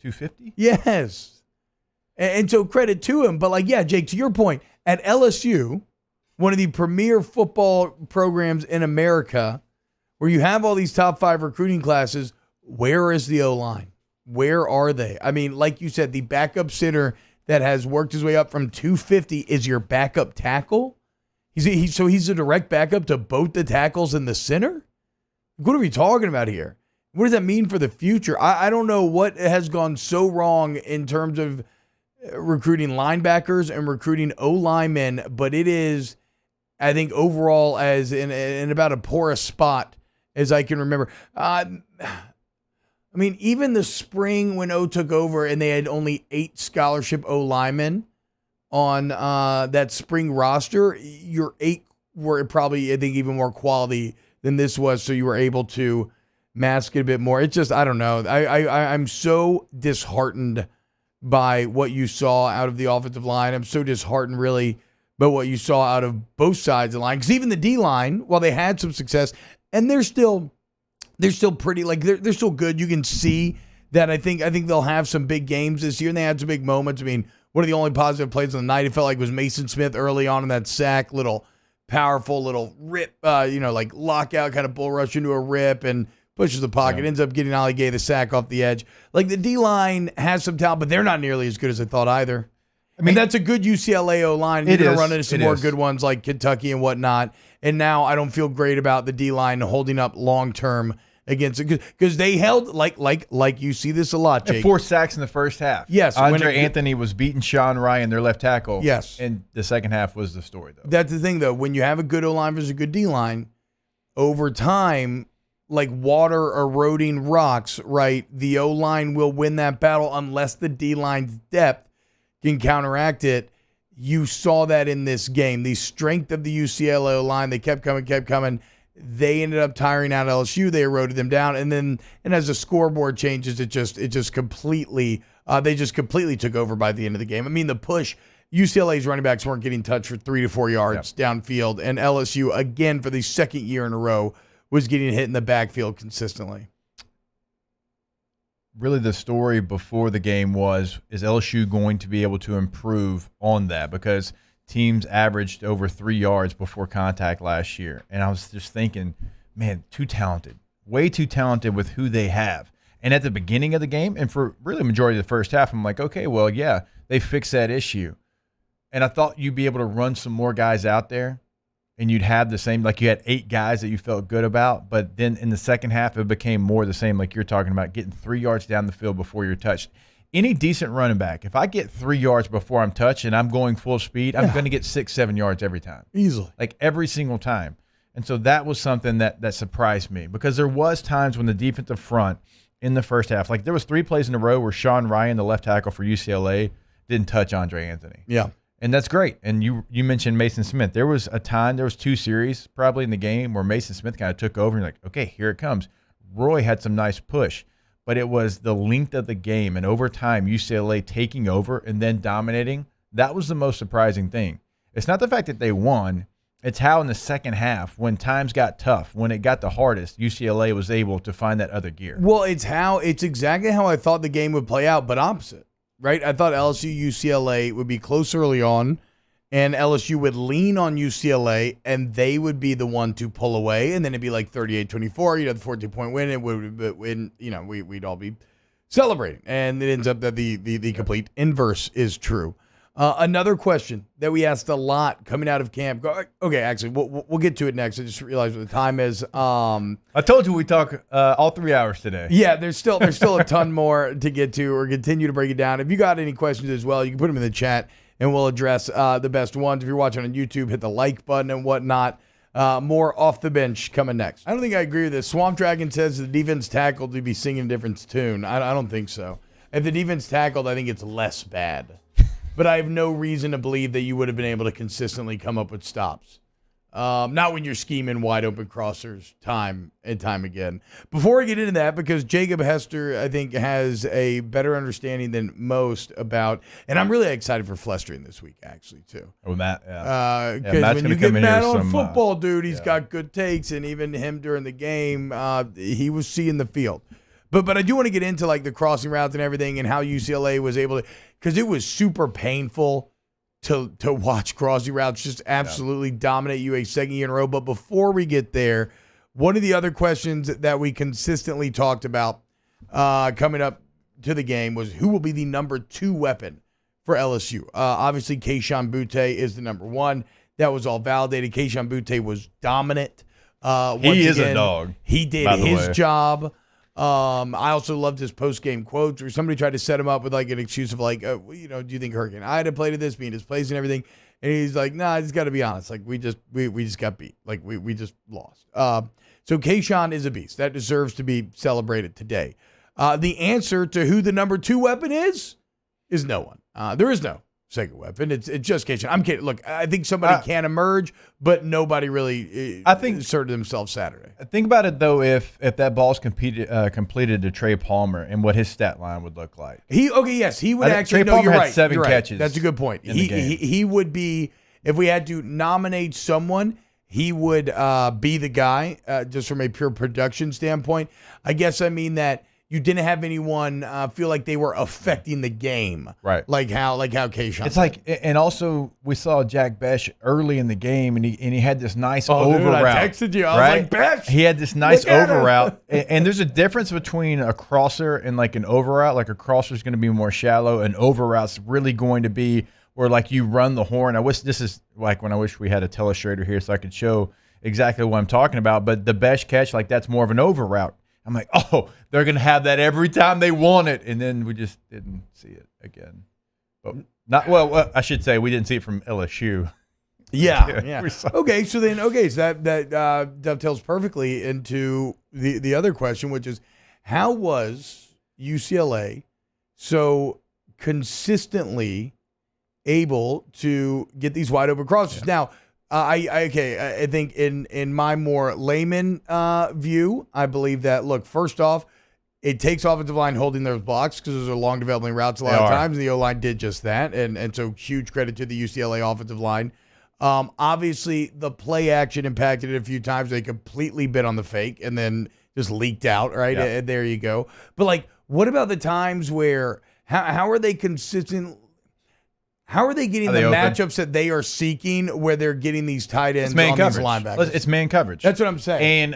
250. Yes. And so credit to him. But, Jake, to your point, at LSU, one of the premier football programs in America, where you have all these top 5 recruiting classes, where is the O-line? Where are they? I mean, like you said, the backup center that has worked his way up from 250 is your backup tackle? So he's a direct backup to both the tackles and the center? What are we talking about here? What does that mean for the future? I don't know what has gone so wrong in terms of recruiting linebackers and recruiting O-linemen, but it is, I think, overall as in about a porous spot as I can remember. I mean, even the spring when O took over and they had only 8 scholarship O-linemen on that spring roster, your 8 were probably, I think, even more quality than this was, so you were able to mask it a bit more. It's just, I don't know. I'm so disheartened by what you saw out of the offensive line. I'm so disheartened, really, by what you saw out of both sides of the line. Because even the D-line, while they had some success, and they're still pretty, like, they're still good. You can see that I think they'll have some big games this year, and they had some big moments. I mean, one of the only positive plays on the night, it felt like, was Mason Smith early on in that sack, little powerful little rip, like lockout kind of bull rush into a rip and pushes the pocket, ends up getting Ali Gay the sack off the edge. Like, the D-line has some talent, but they're not nearly as good as I thought either. I mean, that's a good UCLA O-line. You're going to run into some more good ones like Kentucky and whatnot. And now I don't feel great about the D-line holding up long-term against it, because they held, like you see this a lot, Jake. 4 sacks in the first half. Yes. Andre Anthony was beating Sean Ryan, their left tackle. Yes. And the second half was the story, though. That's the thing, though. When you have a good O-line versus a good D-line, over time, like water eroding rocks, right, the O-line will win that battle unless the D-line's depth can counteract it. You saw that in this game. The strength of the UCLA O-line, they kept coming. They ended up tiring out LSU. They eroded them down. And as the scoreboard changes, it just completely, they just completely took over by the end of the game. I mean, the push, UCLA's running backs weren't getting touched for 3 to 4 yards downfield. And LSU, again, for the second year in a row, was getting hit in the backfield consistently. Really, the story before the game is LSU going to be able to improve on that? Because teams averaged over 3 yards before contact last year. And I was just thinking, man, too talented, way too talented with who they have. And at the beginning of the game, and for really the majority of the first half, I'm like, okay, well, yeah, they fixed that issue. And I thought you'd be able to run some more guys out there, and you'd have the same, like you had 8 guys that you felt good about. But then in the second half, it became more the same, like you're talking about, getting 3 yards down the field before you're touched. Any decent running back, if I get 3 yards before I'm touched and I'm going full speed, I'm going to get 6-7 yards every time. Easily. Like every single time. And so that was something that surprised me, because there was times when the defensive front in the first half, like there was 3 plays in a row where Sean Ryan, the left tackle for UCLA, didn't touch Andre Anthony. Yeah. And that's great. And you mentioned Mason Smith. There was 2 series probably in the game where Mason Smith kind of took over and you're like, okay, here it comes. Roy had some nice push. But it was the length of the game, and over time, UCLA taking over and then dominating. That was the most surprising thing. It's not the fact that they won. It's how in the second half, when times got tough, when it got the hardest, UCLA was able to find that other gear. Well, it's exactly how I thought the game would play out, but opposite, right? I thought LSU UCLA would be close early on, and LSU would lean on UCLA, and they would be the one to pull away, and then it'd be like 38-24. You'd have the 14-point win, and we'd all be celebrating. And it ends up that the complete inverse is true. Another question that we asked a lot coming out of camp. Okay, actually, we'll get to it next. I just realized what the time is. I told you we talk all 3 hours today. Yeah, there's still a ton more to get to, or continue to break it down. If you got any questions as well, you can put them in the chat, and we'll address the best ones. If you're watching on YouTube, hit the like button and whatnot. More off the bench coming next. I don't think I agree with this. Swamp Dragon says the defense tackled to be singing a different tune. I don't think so. If the defense tackled, I think it's less bad. But I have no reason to believe that you would have been able to consistently come up with stops. Not when you're scheming wide open crossers time and time again. Before I get into that, because Jacob Hester, I think, has a better understanding than most about, and I'm really excited for Flestrian this week, actually, too. Oh, Matt, Because when you get Matt on football, dude, he's got good takes, and even him during the game, he was seeing the field. But I do want to get into like the crossing routes and everything, and how UCLA was able to, because it was super painful to watch crossing routes just absolutely dominate you a second year in a row. But before we get there, one of the other questions that we consistently talked about coming up to the game was who will be the number 2 weapon for LSU. Obviously, Kayshon Boutte is the number 1. That was all validated. Kayshon Boutte was dominant. He is a dog. He did his job. I also loved his post-game quotes where somebody tried to set him up with like an excuse of like, do you think Hurricane Ida played at this, being his place and everything? And he's like, nah, I just got to be honest. Like, we just got beat. Like, we just lost. So Kayshawn is a beast. That deserves to be celebrated today. The answer to who the number 2 weapon is no one. There is no second weapon. It's just Kayshawn. I'm kidding. Look, I think somebody can emerge, but nobody really asserted themselves Saturday. Think about it, though, if that ball's completed to Trey Palmer and what his stat line would look like. He would actually. Trey Palmer you're had right. 7 you're right. catches. That's a good point. He would be, if we had to nominate someone, he would be the guy, just from a pure production standpoint. I guess I mean that you didn't have anyone feel like they were affecting the game, right? Like how Kayshawn. It's like, and also we saw Jack Besh early in the game, and he had this nice over route. I texted you. I was like, Besh. He had this nice over route, and there's a difference between a crosser and like an over route. Like a crosser is going to be more shallow, and over route's really going to be where like you run the horn. I wish this is like when I wish we had a telestrator here so I could show exactly what I'm talking about. But the Besh catch, like that's more of an over route. I'm like, oh, they're going to have that every time they want it. And then we just didn't see it again. But I should say we didn't see it from LSU. Yeah. Okay, so that dovetails perfectly into the other question, which is how was UCLA so consistently able to get these wide open crosses? Yeah. Now, I think in my more layman view, I believe that, look, first off, it takes offensive line holding those blocks because those are long developing routes a lot of times, and the O-line did just that, and so huge credit to the UCLA offensive line. Obviously, the play action impacted it a few times. They completely bit on the fake and then just leaked out, right? Yeah. There you go. But, like, what about the times where how are they consistent? How are they getting the matchups that they are seeking where they're getting these tight ends on coverage. These linebackers? It's man coverage. That's what I'm saying.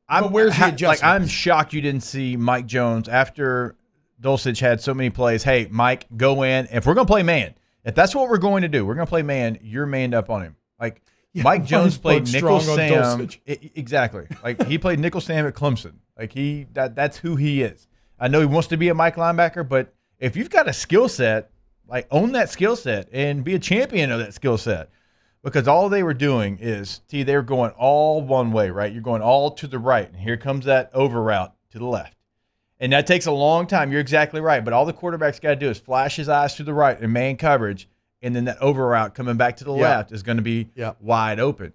And where's the adjustment? I'm shocked you didn't see Mike Jones after Dulcich had so many plays. Hey, Mike, go in. If we're going to play man, if that's what we're going to do, we're going to play man, you're manned up on him. Like Mike Jones played nickel Sam. Exactly. Like he played nickel Sam at Clemson. Like that's who he is. I know he wants to be a Mike linebacker, but if you've got a skill set, like own that skill set and be a champion of that skill set, because all they were doing is, they were going all one way, right? You're going all to the right, and here comes that over route to the left. And that takes a long time. You're exactly right. But all the quarterback's got to do is flash his eyes to the right in man coverage, and then that over route coming back to the left is going to be wide open.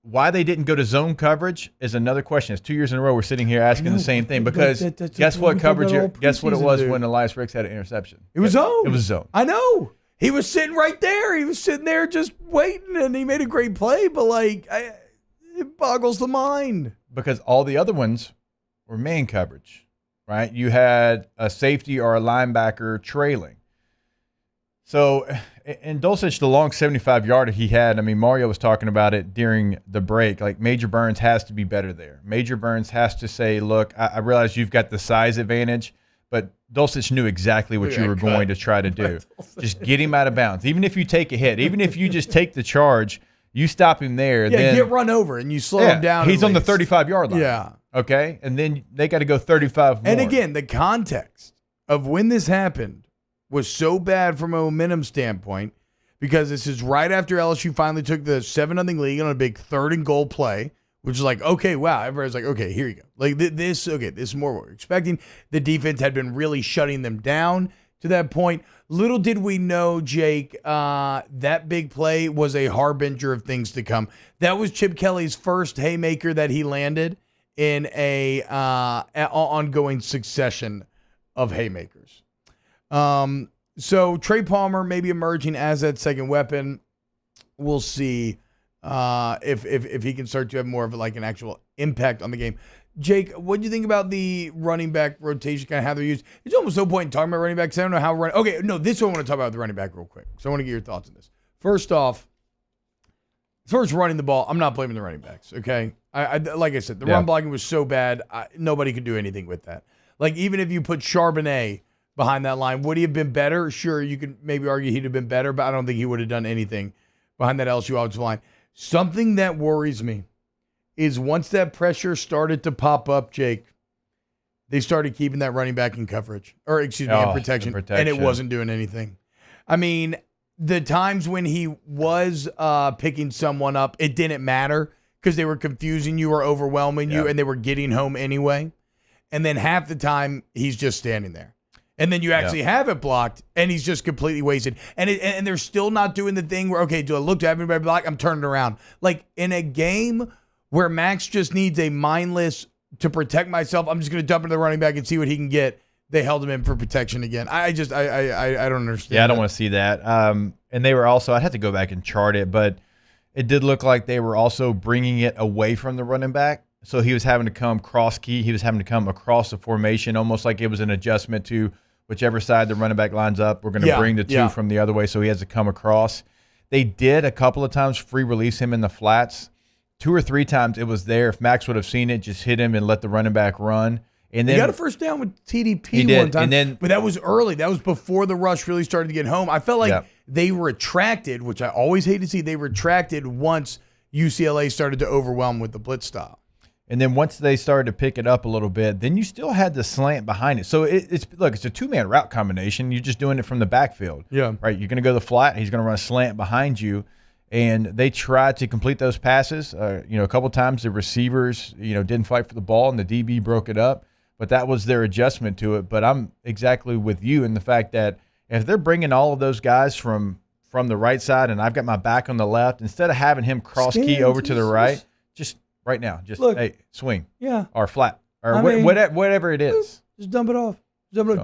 Why they didn't go to zone coverage is another question. It's 2 years in a row we're sitting here asking the same thing, because guess what coverage? Guess what it was when Elias Ricks had an interception? It was zone. It was zone. I know. He was sitting right there. He was sitting there just waiting, and he made a great play. But it boggles the mind because all the other ones were man coverage, right? You had a safety or a linebacker trailing. So, and Dulcich, the long 75-yarder he had, I mean, Mario was talking about it during the break. Like, Major Burns has to be better there. Major Burns has to say, look, I realize you've got the size advantage, but Dulcich knew exactly what you were going to try to do. Just get him out of bounds. Even if you take a hit, even if you just take the charge, you stop him there. Yeah, then, get run over and you slow him down. He's on the 35-yard line. Yeah. Okay? And then they got to go 35 more. And again, the context of when this happened was so bad from a momentum standpoint, because this is right after LSU finally took the 7-0 lead on a big 3rd and goal play, which is like, okay, wow. Everybody's like, okay, here you go. Like this is more what we're expecting. The defense had been really shutting them down to that point. Little did we know, Jake, that big play was a harbinger of things to come. That was Chip Kelly's first haymaker that he landed in a ongoing succession of haymakers. So Trey Palmer maybe emerging as that second weapon. We'll see if he can start to have more of like an actual impact on the game. Jake, what do you think about the running back rotation, kind of how they're used? It's almost no point in talking about running backs. I don't know how okay, no, this one I want to talk about the running back real quick. So I want to get your thoughts on this. First off, as far as running the ball, I'm not blaming the running backs, okay? I like I said, the run blocking was so bad, nobody could do anything with that. Like, even if you put Charbonnet behind that line, would he have been better? Sure, you could maybe argue he'd have been better, but I don't think he would have done anything behind that LSU offensive line. Something that worries me is once that pressure started to pop up, Jake, they started keeping that running back in coverage, or excuse me, in protection, and it wasn't doing anything. I mean, the times when he was picking someone up, it didn't matter because they were confusing you or overwhelming you, and they were getting home anyway. And then half the time, he's just standing there. And then you actually have it blocked, and he's just completely wasted. And they're still not doing the thing where, okay, do I look to everybody block? I'm turning around. Like in a game where Max just needs a mindless to protect myself, I'm just going to dump into the running back and see what he can get. They held him in for protection again. I don't understand. Yeah, I don't want to see that. And they were also, I'd have to go back and chart it, but it did look like they were also bringing it away from the running back. So he was having to come cross key. He was having to come across the formation, almost like it was an adjustment to whichever side the running back lines up. We're going to bring the two from the other way, so he has to come across. They did a couple of times free release him in the flats. 2 or 3 times it was there. If Max would have seen it, just hit him and let the running back run. And then he got a first down with TDP one time, but that was early. That was before the rush really started to get home. I felt like they retracted, which I always hate to see. They retracted once UCLA started to overwhelm with the blitz style. And then once they started to pick it up a little bit, then you still had the slant behind it. So it's a 2-man route combination. You're just doing it from the backfield. Yeah. Right. You're going to go the flat. He's going to run a slant behind you. And they tried to complete those passes. A couple of times the receivers, didn't fight for the ball and the DB broke it up. But that was their adjustment to it. But I'm exactly with you in the fact that if they're bringing all of those guys from the right side and I've got my back on the left, instead of having him cross key over to the right, just right now, hey, swing, or flat, or whatever it is. Just dump it off.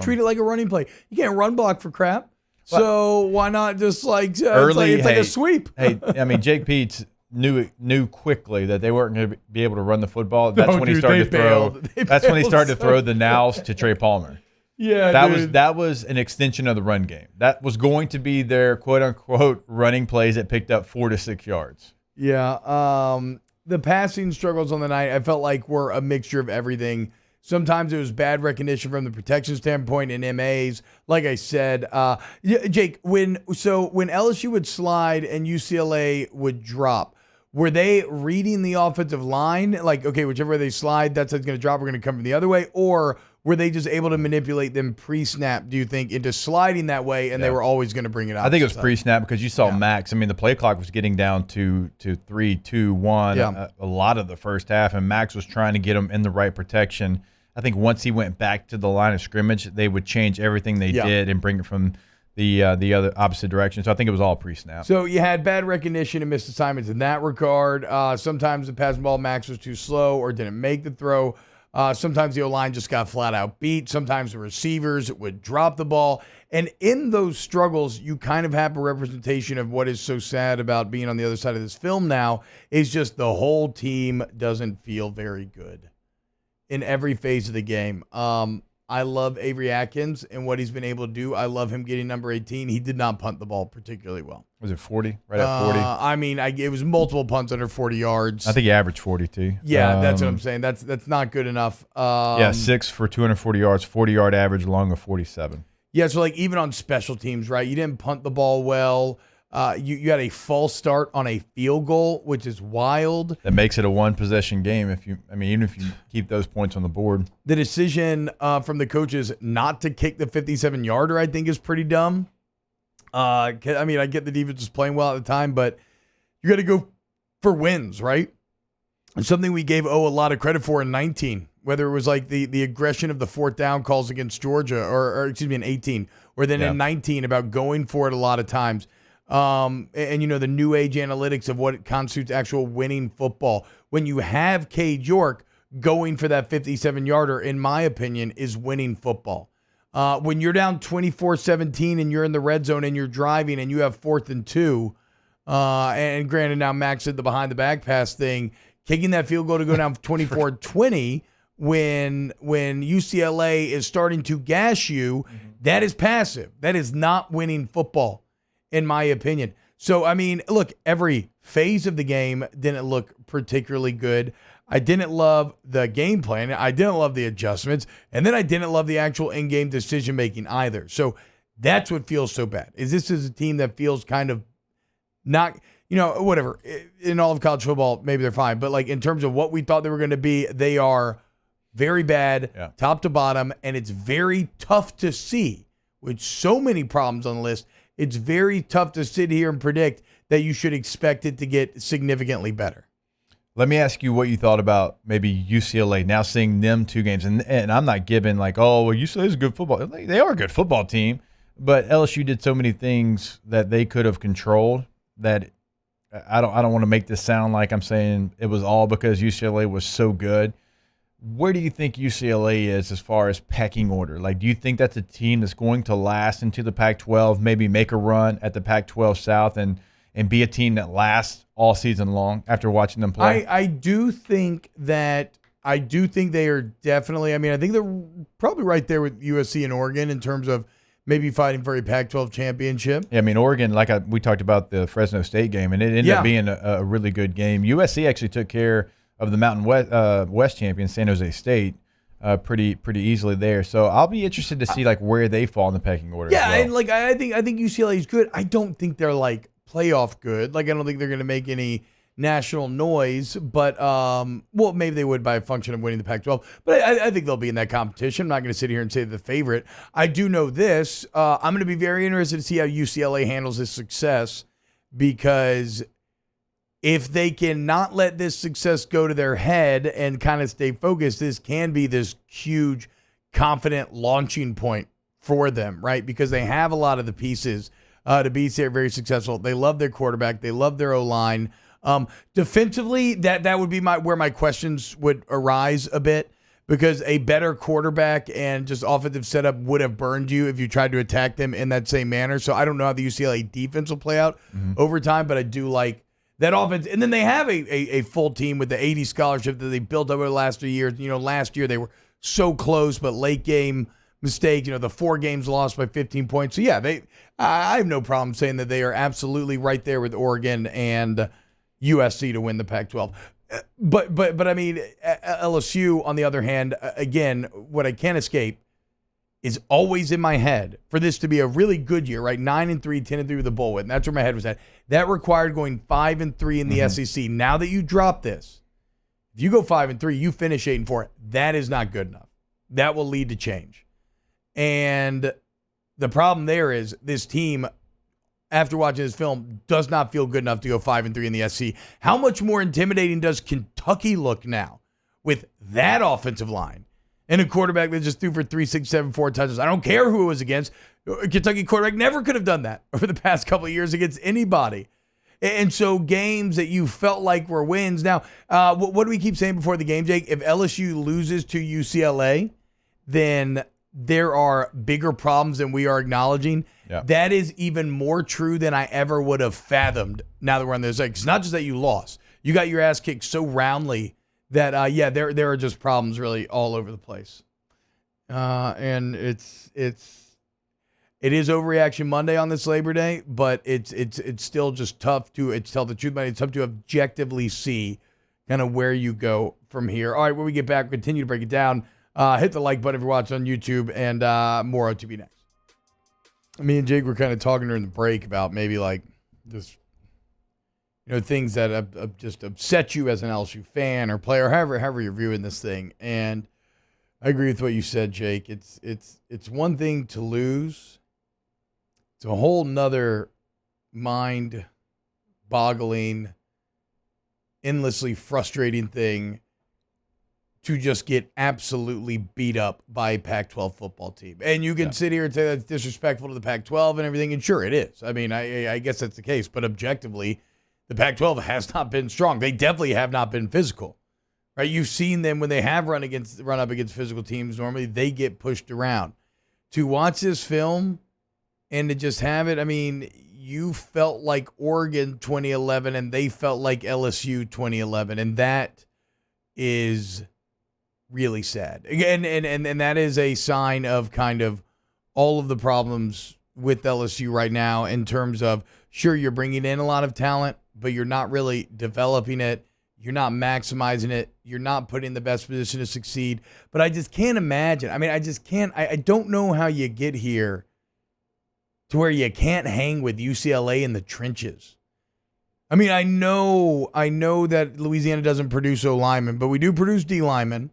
Treat it like a running play. You can't run block for crap. So why not just early? It's like a sweep. Hey, I mean, Jake Peets knew quickly that they weren't going to be able to run the football. That's when he started to throw. That's when he started to throw the nows to Trey Palmer. Yeah, that was an extension of the run game. That was going to be their quote unquote running plays that picked up 4 to 6 yards. Yeah. The passing struggles on the night, I felt like were a mixture of everything. Sometimes it was bad recognition from the protection standpoint in MAs. Like I said, Jake, when LSU would slide and UCLA would drop, were they reading the offensive line? Like, okay, whichever way they slide, that's going to drop. We're going to come from the other way. Or were they just able to manipulate them pre-snap, do you think, into sliding that way, and they were always going to bring it out? I think it was pre-snap because you saw Max. I mean, the play clock was getting down to 3, 2, 1 a lot of the first half, and Max was trying to get them in the right protection. I think once he went back to the line of scrimmage, they would change everything they did and bring it from the other opposite direction. So I think it was all pre-snap. So you had bad recognition and missed assignments in that regard. Sometimes the passing ball, Max was too slow or didn't make the throw. Sometimes the O-line just got flat out beat. Sometimes the receivers would drop the ball. And in those struggles, you kind of have a representation of what is so sad about being on the other side of this film now is just the whole team doesn't feel very good in every phase of the game. I love Avery Atkins and what he's been able to do. I love him getting number 18. He did not punt the ball particularly well. Was it 40? Right at 40? I mean, it was multiple punts under 40 yards. I think he averaged 42. Yeah, that's what I'm saying. That's not good enough. 6 for 240 yards, 40-yard average, long of 47. Yeah, so like even on special teams, right? You didn't punt the ball well. You had a false start on a field goal, which is wild. That makes it a one-possession game. Even if you keep those points on the board. The decision from the coaches not to kick the 57-yarder, I think, is pretty dumb. I get the defense was playing well at the time, but you got to go for wins, right? And something we gave O a lot of credit for in 19, whether it was like the aggression of the 4th down calls against Georgia, or in 18, or then in 19 about going for it a lot of times. And the new age analytics of what constitutes actual winning football. When you have Cade York going for that 57-yarder, in my opinion, is winning football. When you're down 24-17 and you're in the red zone and you're driving and you have 4th and 2, and granted now Max did the behind the back pass thing, kicking that field goal to go down 24-20 when UCLA is starting to gash you, that is passive. That is not winning football, in my opinion. So, look, every phase of the game didn't look particularly good. I didn't love the game plan. I didn't love the adjustments. And then I didn't love the actual in-game decision-making either. So that's what feels so bad. This is a team that feels kind of not, whatever. In all of college football, maybe they're fine. But, like, in terms of what we thought they were going to be, they are Very bad, Yeah. top to bottom, and it's very tough to see. With so many problems on the list, it's very tough to sit here and predict that you should expect it to get significantly better. Let me ask you what you thought about maybe UCLA now seeing them 2 games. And I'm not giving like, oh, well, UCLA is a good football. They are a good football team, but LSU did so many things that they could have controlled that I don't want to make this sound like I'm saying it was all because UCLA was so good. Where do you think UCLA is as far as pecking order? Like, do you think that's a team that's going to last into the Pac-12, maybe make a run at the Pac-12 South and be a team that lasts all season long after watching them play? I do think they are definitely, I mean, I think they're probably right there with USC and Oregon in terms of maybe fighting for a Pac-12 championship. Yeah, I mean, Oregon, like we talked about the Fresno State game, and it ended up being a really good game. USC actually took care of the Mountain West champion, San Jose State, pretty easily there. So I'll be interested to see like where they fall in the pecking order. Yeah, as well. and like I think UCLA is good. I don't think they're like playoff good. Like I don't think they're going to make any national noise, but well, maybe they would by a function of winning the Pac-12. But I think they'll be in that competition. I'm not going to sit here and say they're the favorite. I do know this. I'm going to be very interested to see how UCLA handles this success, because if they can not let this success go to their head and kind of stay focused, this can be this huge, confident launching point for them, right? Because they have a lot of the pieces to be very successful. They love their quarterback. They love their O-line. Defensively, that would be where my questions would arise a bit, because a better quarterback and just offensive setup would have burned you if you tried to attack them in that same manner. So I don't know how the UCLA defense will play out over time, but I do like that offense. And then they have a full team with the 80 scholarship that they built over the last 3 years. You know, last year they were so close, but late game mistake, you know, the 4 games lost by 15 points. So yeah, I have no problem saying that they are absolutely right there with Oregon and USC to win the Pac-12. But I mean, LSU, on the other hand, again, what I can't escape is always in my head for this to be a really good year, right? 9-3, 10-3 with a bowl win. That's where my head was at. That required going 5-3 in the SEC. Now that you drop this, if you go 5-3, you finish 8-4. That is not good enough. That will lead to change. And the problem there is this team, after watching this film, does not feel good enough to go 5-3 in the SEC. How much more intimidating does Kentucky look now with that offensive line and a quarterback that just threw for 3, 6, 7, 4 touchdowns? I don't care who it was against. A Kentucky quarterback never could have done that over the past couple of years against anybody. And so games that you felt like were wins. Now, what do we keep saying before the game, Jake? If LSU loses to UCLA, then there are bigger problems than we are acknowledging. Yeah. That is even more true than I ever would have fathomed now that we're on this. It's not just that you lost. You got your ass kicked so roundly that, there are just problems really all over the place. And it is Overreaction Monday on this Labor Day, but it's still just tough to tell the truth, but it's tough to objectively see kind of where you go from here. All right, when we get back, continue to break it down. Hit the like button if you're watching on YouTube, and more OTB next. Me and Jake were kind of talking during the break about maybe like just, you know, things that have just upset you as an LSU fan or player, however you're viewing this thing. And I agree with what you said, Jake. It's one thing to lose. It's a whole nother mind-boggling, endlessly frustrating thing to just get absolutely beat up by a Pac-12 football team. And you can sit here and say that's disrespectful to the Pac-12 and everything, and sure, it is. I mean, I guess that's the case. But objectively, the Pac-12 has not been strong. They definitely have not been physical. Right? You've seen them when they have run up against physical teams. Normally, they get pushed around. To watch this film and to just have it, I mean, you felt like Oregon 2011, and they felt like LSU 2011, and that is really sad. Again, and that is a sign of kind of all of the problems with LSU right now in terms of, sure, you're bringing in a lot of talent, but you're not really developing it. You're not maximizing it. You're not putting in the best position to succeed. But I just can't imagine. I mean, I just can't. I don't know how you get here to where you can't hang with UCLA in the trenches. I mean, I know that Louisiana doesn't produce O linemen, but we do produce D linemen.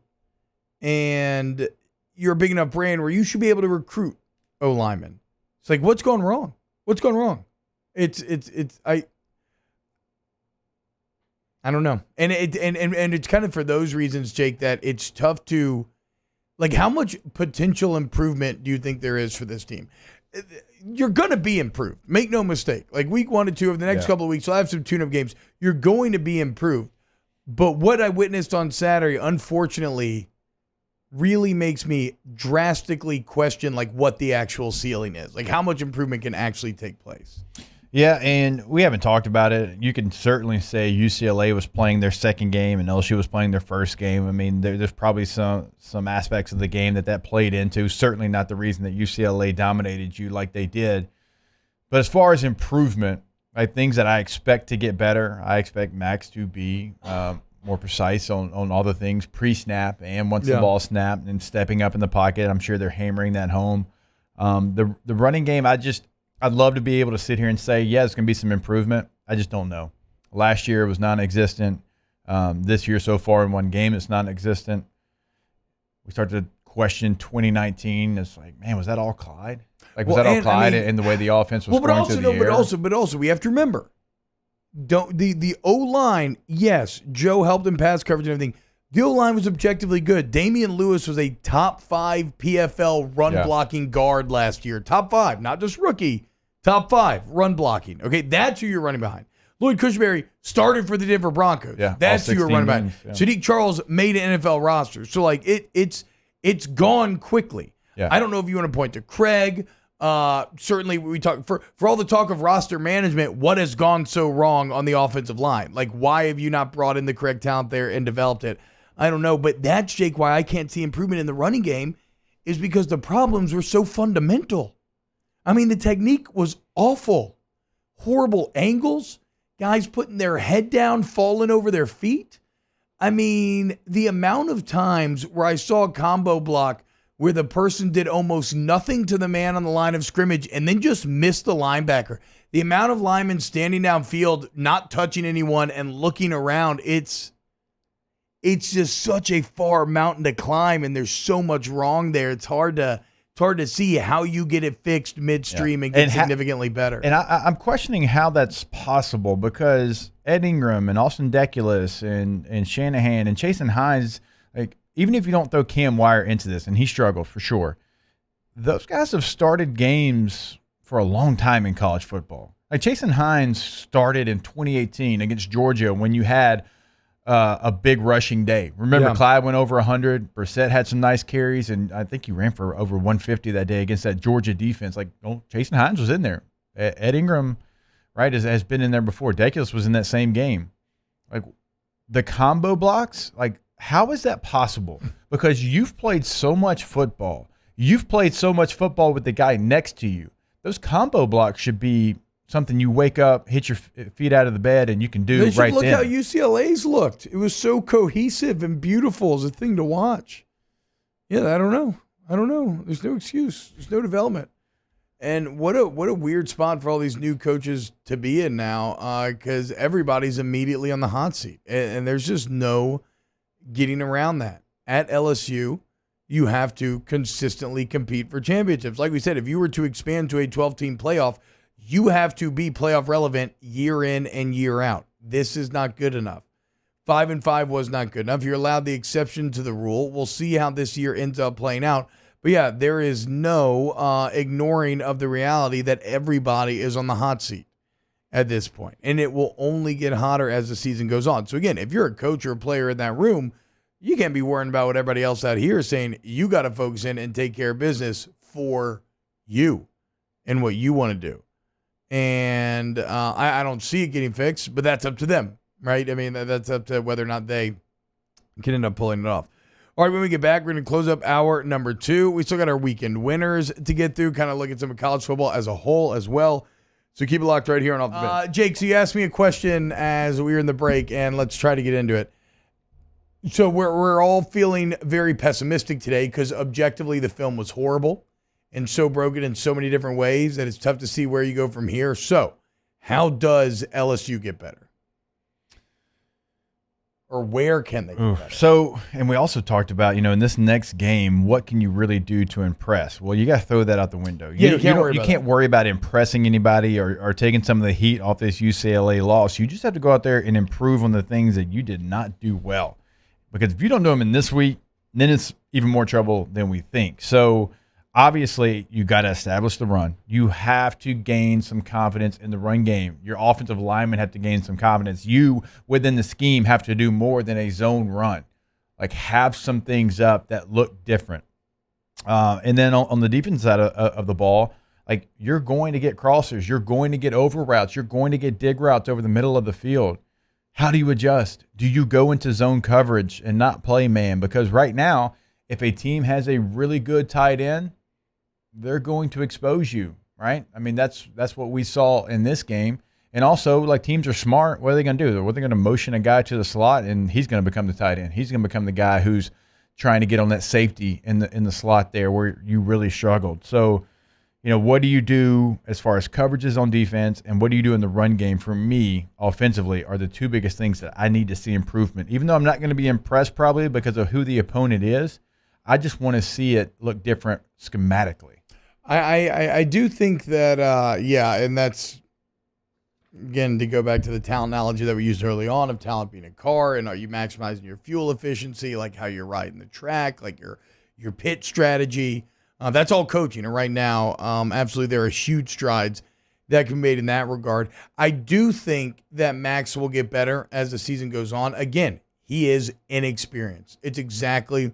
and you're a big enough brand where you should be able to recruit O-linemen. It's like, what's gone wrong? What's gone wrong? I don't know. And it's kind of for those reasons, Jake, that it's tough to, like, how much potential improvement do you think there is for this team? You're going to be improved. Make no mistake. Like week 1 and 2 of the next couple of weeks, you'll have some tune-up games. You're going to be improved. But what I witnessed on Saturday, unfortunately, really makes me drastically question like what the actual ceiling is. Like how much improvement can actually take place. Yeah, and we haven't talked about it. You can certainly say UCLA was playing their second game and LSU was playing their first game. I mean, there's probably some aspects of the game that played into. Certainly not the reason that UCLA dominated you like they did. But as far as improvement, like things that I expect to get better, I expect Max to be more precise on all the things pre-snap and once the ball snapped and stepping up in the pocket. I'm sure they're hammering that home. The running game, I'd love to be able to sit here and say, yeah, there's going to be some improvement. I just don't know. Last year it was non-existent. This year so far in one game it's non-existent. We start to question 2019. It's like, man, was that all Clyde? Like, was that all Clyde in the way the offense was going through the air? But also, we have to remember, the O-line, yes, Joe helped in pass coverage and everything. The O-line was objectively good. Damian Lewis was a top 5 PFL run blocking guard last year. Top 5, not just rookie. Top 5 run blocking. Okay, that's who you're running behind. Lloyd Cushenberry started for the Denver Broncos. Yeah, that's who you're running behind. Yeah. Sadiq Charles made an NFL roster. So like it's gone quickly. Yeah. I don't know if you want to point to Craig. Certainly we talk for all the talk of roster management, what has gone so wrong on the offensive line? Like why have you not brought in the correct talent there and developed it? I don't know, but that's, Jake, why I can't see improvement in the running game is because the problems were so fundamental. I mean, the technique was awful. Horrible angles, guys putting their head down, falling over their feet. I mean, the amount of times where I saw a combo block where the person did almost nothing to the man on the line of scrimmage and then just missed the linebacker. The amount of linemen standing downfield, not touching anyone and looking around, it's just such a far mountain to climb, and there's so much wrong there. It's hard to see how you get it fixed midstream and get significantly better. And I'm questioning how that's possible because Ed Ingram and Austin Deculus and Shanahan and Chasen Hines, like even if you don't throw Cam Wire into this, and he struggled for sure, those guys have started games for a long time in college football. Like Chasen Hines started in 2018 against Georgia when you had a big rushing day. Remember, Clyde went over 100. Brissett had some nice carries, and I think he ran for over 150 that day against that Georgia defense. Like, Chasen Hines was in there. Ed Ingram, right, has been in there before. Deculus was in that same game. Like, the combo blocks, like, how is that possible? Because you've played so much football. You've played so much football with the guy next to you. Those combo blocks should be something you wake up, hit your feet out of the bed, and you can do right then. Look how UCLA's looked. It was so cohesive and beautiful as a thing to watch. Yeah, I don't know. There's no excuse. There's no development. And what a weird spot for all these new coaches to be in now, because everybody's immediately on the hot seat. And there's just no getting around that. At LSU, you have to consistently compete for championships. Like we said, if you were to expand to a 12-team playoff, you have to be playoff relevant year in and year out. This is not good enough. 5-5 was not good enough. You're allowed the exception to the rule. We'll see how this year ends up playing out. But yeah, there is no ignoring of the reality that everybody is on the hot seat at this point. And it will only get hotter as the season goes on. So again, if you're a coach or a player in that room, you can't be worrying about what everybody else out here is saying. You got to focus in and take care of business for you and what you want to do. And I don't see it getting fixed, but that's up to them, right? I mean, that's up to whether or not they can end up pulling it off. All right, when we get back, we're going to close up hour number 2. We still got our weekend winners to get through, kind of look at some of college football as a whole as well. So keep it locked right here on Off the Bench. Jake, so you asked me a question as we were in the break, and let's try to get into it. So we're all feeling very pessimistic today because objectively the film was horrible and so broken in so many different ways that it's tough to see where you go from here. So how does LSU get better? or where can they get better? So, and we also talked about, in this next game, what can you really do to impress? Well, you got to throw that out the window. You can't worry about impressing anybody or taking some of the heat off this UCLA loss. You just have to go out there and improve on the things that you did not do well. Because if you don't do them in this week, then it's even more trouble than we think. So, obviously, you got to establish the run. You have to gain some confidence in the run game. Your offensive linemen have to gain some confidence. You, within the scheme, have to do more than a zone run. Like, have some things up that look different. And then on the defense side of the ball, like, you're going to get crossers. You're going to get over routes. You're going to get dig routes over the middle of the field. How do you adjust? Do you go into zone coverage and not play man? Because right now, if a team has a really good tight end, they're going to expose you, right? I mean, that's what we saw in this game. And also, like, teams are smart. What are they going to do? They're going to motion a guy to the slot, and he's going to become the tight end. He's going to become the guy who's trying to get on that safety in the slot there where you really struggled. So, what do you do as far as coverages on defense, and what do you do in the run game? For me, offensively, are the two biggest things that I need to see improvement. Even though I'm not going to be impressed probably because of who the opponent is, I just want to see it look different schematically. I do think that, and that's, again, to go back to the talent analogy that we used early on of talent being a car, and are you maximizing your fuel efficiency, like how you're riding the track, like your pit strategy. That's all coaching. And right now, absolutely, there are huge strides that can be made in that regard. I do think that Max will get better as the season goes on. Again, he is inexperienced. It's exactly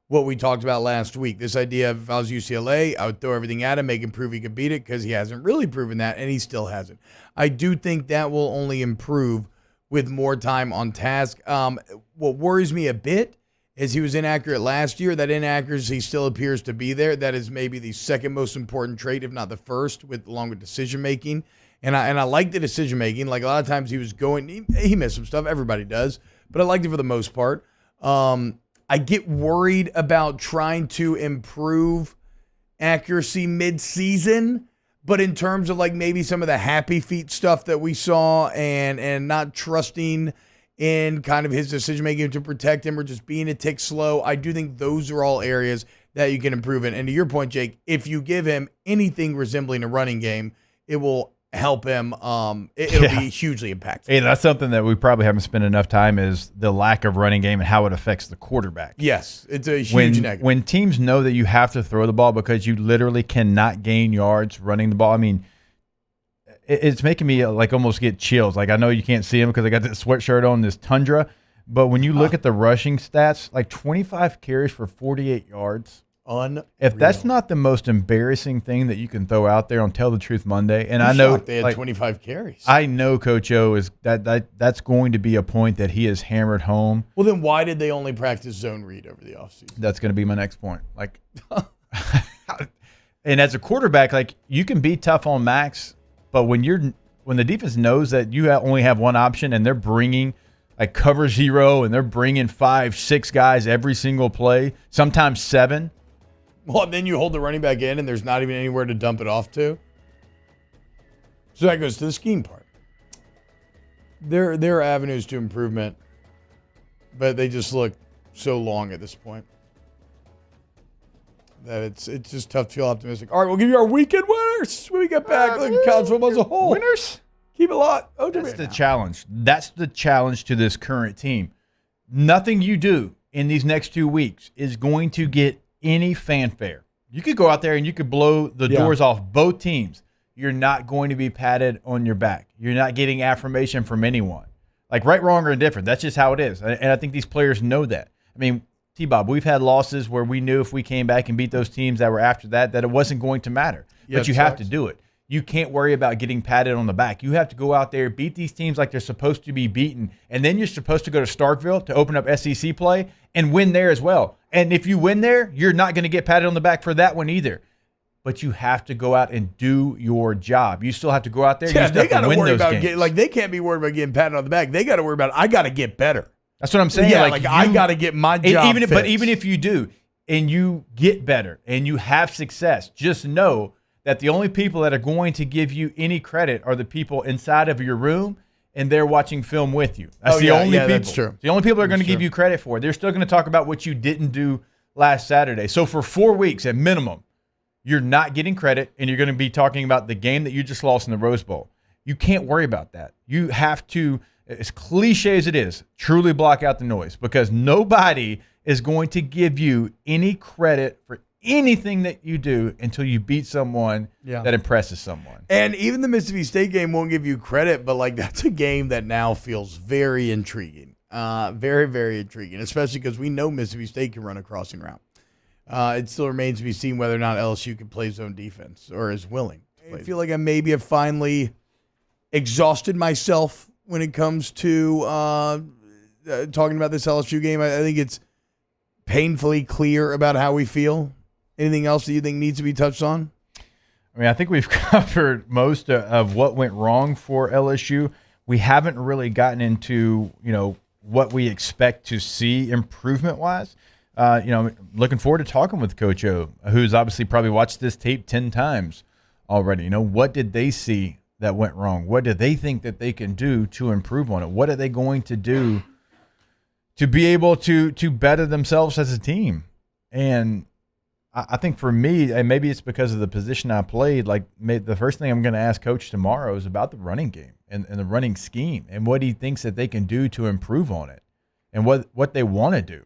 what we talked about last week. This idea of if I was UCLA, I would throw everything at him, make him prove he could beat it, because he hasn't really proven that, and he still hasn't. I do think that will only improve with more time on task. What worries me a bit is he was inaccurate last year. That inaccuracy still appears to be there. That is maybe the second most important trait, if not the first, along with decision-making. And I like the decision-making. Like, a lot of times he was going, he missed some stuff. Everybody does. But I liked it for the most part. I get worried about trying to improve accuracy mid-season, but in terms of like maybe some of the happy feet stuff that we saw and not trusting in kind of his decision-making to protect him or just being a tick slow, I do think those are all areas that you can improve in. And to your point, Jake, if you give him anything resembling a running game, it will help him. It'll be hugely impactful. Hey, that's something that we probably haven't spent enough time is the lack of running game and how it affects the quarterback. Yes, it's a huge negative. When teams know that you have to throw the ball because you literally cannot gain yards running the ball, I mean, it's making me like almost get chills. Like, I know you can't see him because I got this sweatshirt on, this Tundra, but when you look at the rushing stats, like 25 carries for 48 yards. Unreal. If that's not the most embarrassing thing that you can throw out there on Tell the Truth Monday, and I'm I know shocked they had 25 carries. I know Coach O is that's going to be a point that he has hammered home. Well, then why did they only practice zone read over the offseason? That's going to be my next point. Like, and as a quarterback, like, you can be tough on Max, but when the defense knows that you only have one option and they're bringing like cover zero and they're bringing 5-6 guys every single play, sometimes 7. Well, then you hold the running back in and there's not even anywhere to dump it off to. So that goes to the scheme part. There are avenues to improvement, but they just look so long at this point that it's just tough to feel optimistic. All right, we'll give you our weekend winners when we get back. Look at college football as a whole. Winners? Keep it locked. That's the challenge. That's the challenge to this current team. Nothing you do in these next 2 weeks is going to get any fanfare. You could go out there and you could blow the doors off both teams. You're not going to be patted on your back. You're not getting affirmation from anyone. Like, right, wrong, or indifferent. That's just how it is. And I think these players know that. I mean, T-Bob, we've had losses where we knew if we came back and beat those teams that were after that it wasn't going to matter. But you have to do it. You can't worry about getting patted on the back. You have to go out there, beat these teams like they're supposed to be beaten, and then you're supposed to go to Starkville to open up SEC play and win there as well. And if you win there, you're not going to get patted on the back for that one either. But you have to go out and do your job. You still have to go out there. Yeah, they got to win those games. They can't be worried about getting patted on the back. They got to worry about, I got to get better. That's what I'm saying. Yeah, I got to get my job fixed. But even if you do and you get better and you have success, just know that the only people that are going to give you any credit are the people inside of your room and they're watching film with you. That's the only people. That's true. The only people that are going to give you credit for it. They're still going to talk about what you didn't do last Saturday. So for 4 weeks at minimum, you're not getting credit, and you're going to be talking about the game that you just lost in the Rose Bowl. You can't worry about that. You have to, as cliche as it is, truly block out the noise, because nobody is going to give you any credit for anything that you do until you beat someone that impresses someone. And even the Mississippi State game won't give you credit, but like that's a game that now feels very intriguing. Very, very intriguing, especially because we know Mississippi State can run a crossing route. It still remains to be seen whether or not LSU can play zone defense or is willing. I feel like I maybe have finally exhausted myself when it comes to talking about this LSU game. I think it's painfully clear about how we feel. Anything else that you think needs to be touched on? I mean, I think we've covered most of what went wrong for LSU. We haven't really gotten into, what we expect to see improvement-wise. Looking forward to talking with Coach O, who's obviously probably watched this tape 10 times already. What did they see that went wrong? What do they think that they can do to improve on it? What are they going to do to be able to better themselves as a team? And I think for me, and maybe it's because of the position I played, the first thing I'm going to ask Coach tomorrow is about the running game and the running scheme and what he thinks that they can do to improve on it and what they want to do.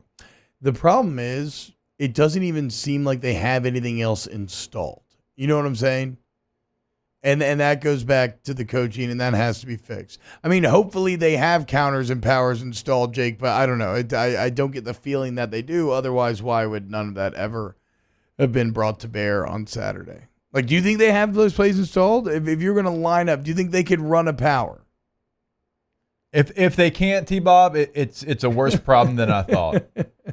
The problem is it doesn't even seem like they have anything else installed. You know what I'm saying? And that goes back to the coaching, and that has to be fixed. I mean, hopefully they have counters and powers installed, Jake, but I don't know. I don't get the feeling that they do. Otherwise, why would none of that ever have been brought to bear on Saturday? Like, do you think they have those plays installed? If you're going to line up, do you think they could run a power? If they can't, T-Bob, it's a worse problem than I thought.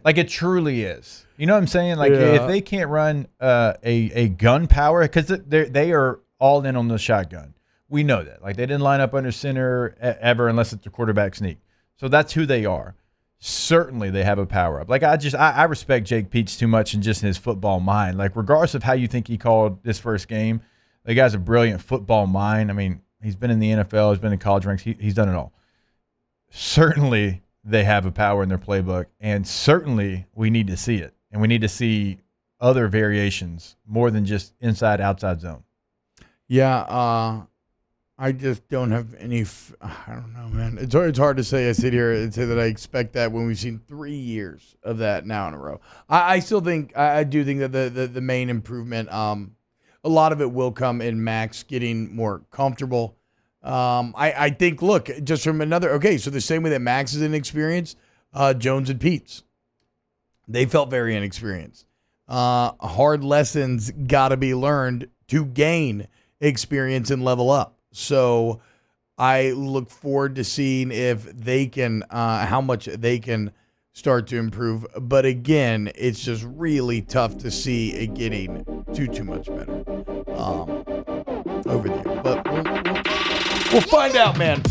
Like, it truly is. You know what I'm saying? Like, if they can't run a gun power, because they are all in on the shotgun. We know that. Like, they didn't line up under center ever unless it's a quarterback sneak. So that's who they are. Certainly they have a power up. Like, I respect Jake Peets too much in just his football mind. Like, regardless of how you think he called this first game, the guy's a brilliant football mind. I mean, he's been in the NFL, he's been in college ranks, he's done it all. Certainly they have a power in their playbook, and certainly we need to see it. And we need to see other variations more than just inside, outside zone. Yeah, I just don't have any I don't know, man. It's hard to say. I sit here and say that I expect that when we've seen 3 years of that now in a row. I still think, I do think that the main improvement, a lot of it will come in Max getting more comfortable. I think, look, just from so the same way that Max is inexperienced, Jones and Peets, they felt very inexperienced. Hard lessons got to be learned to gain experience and level up. So I look forward to seeing if they can, how much they can start to improve. But again, it's just really tough to see it getting too much better over there. But we'll find out, man.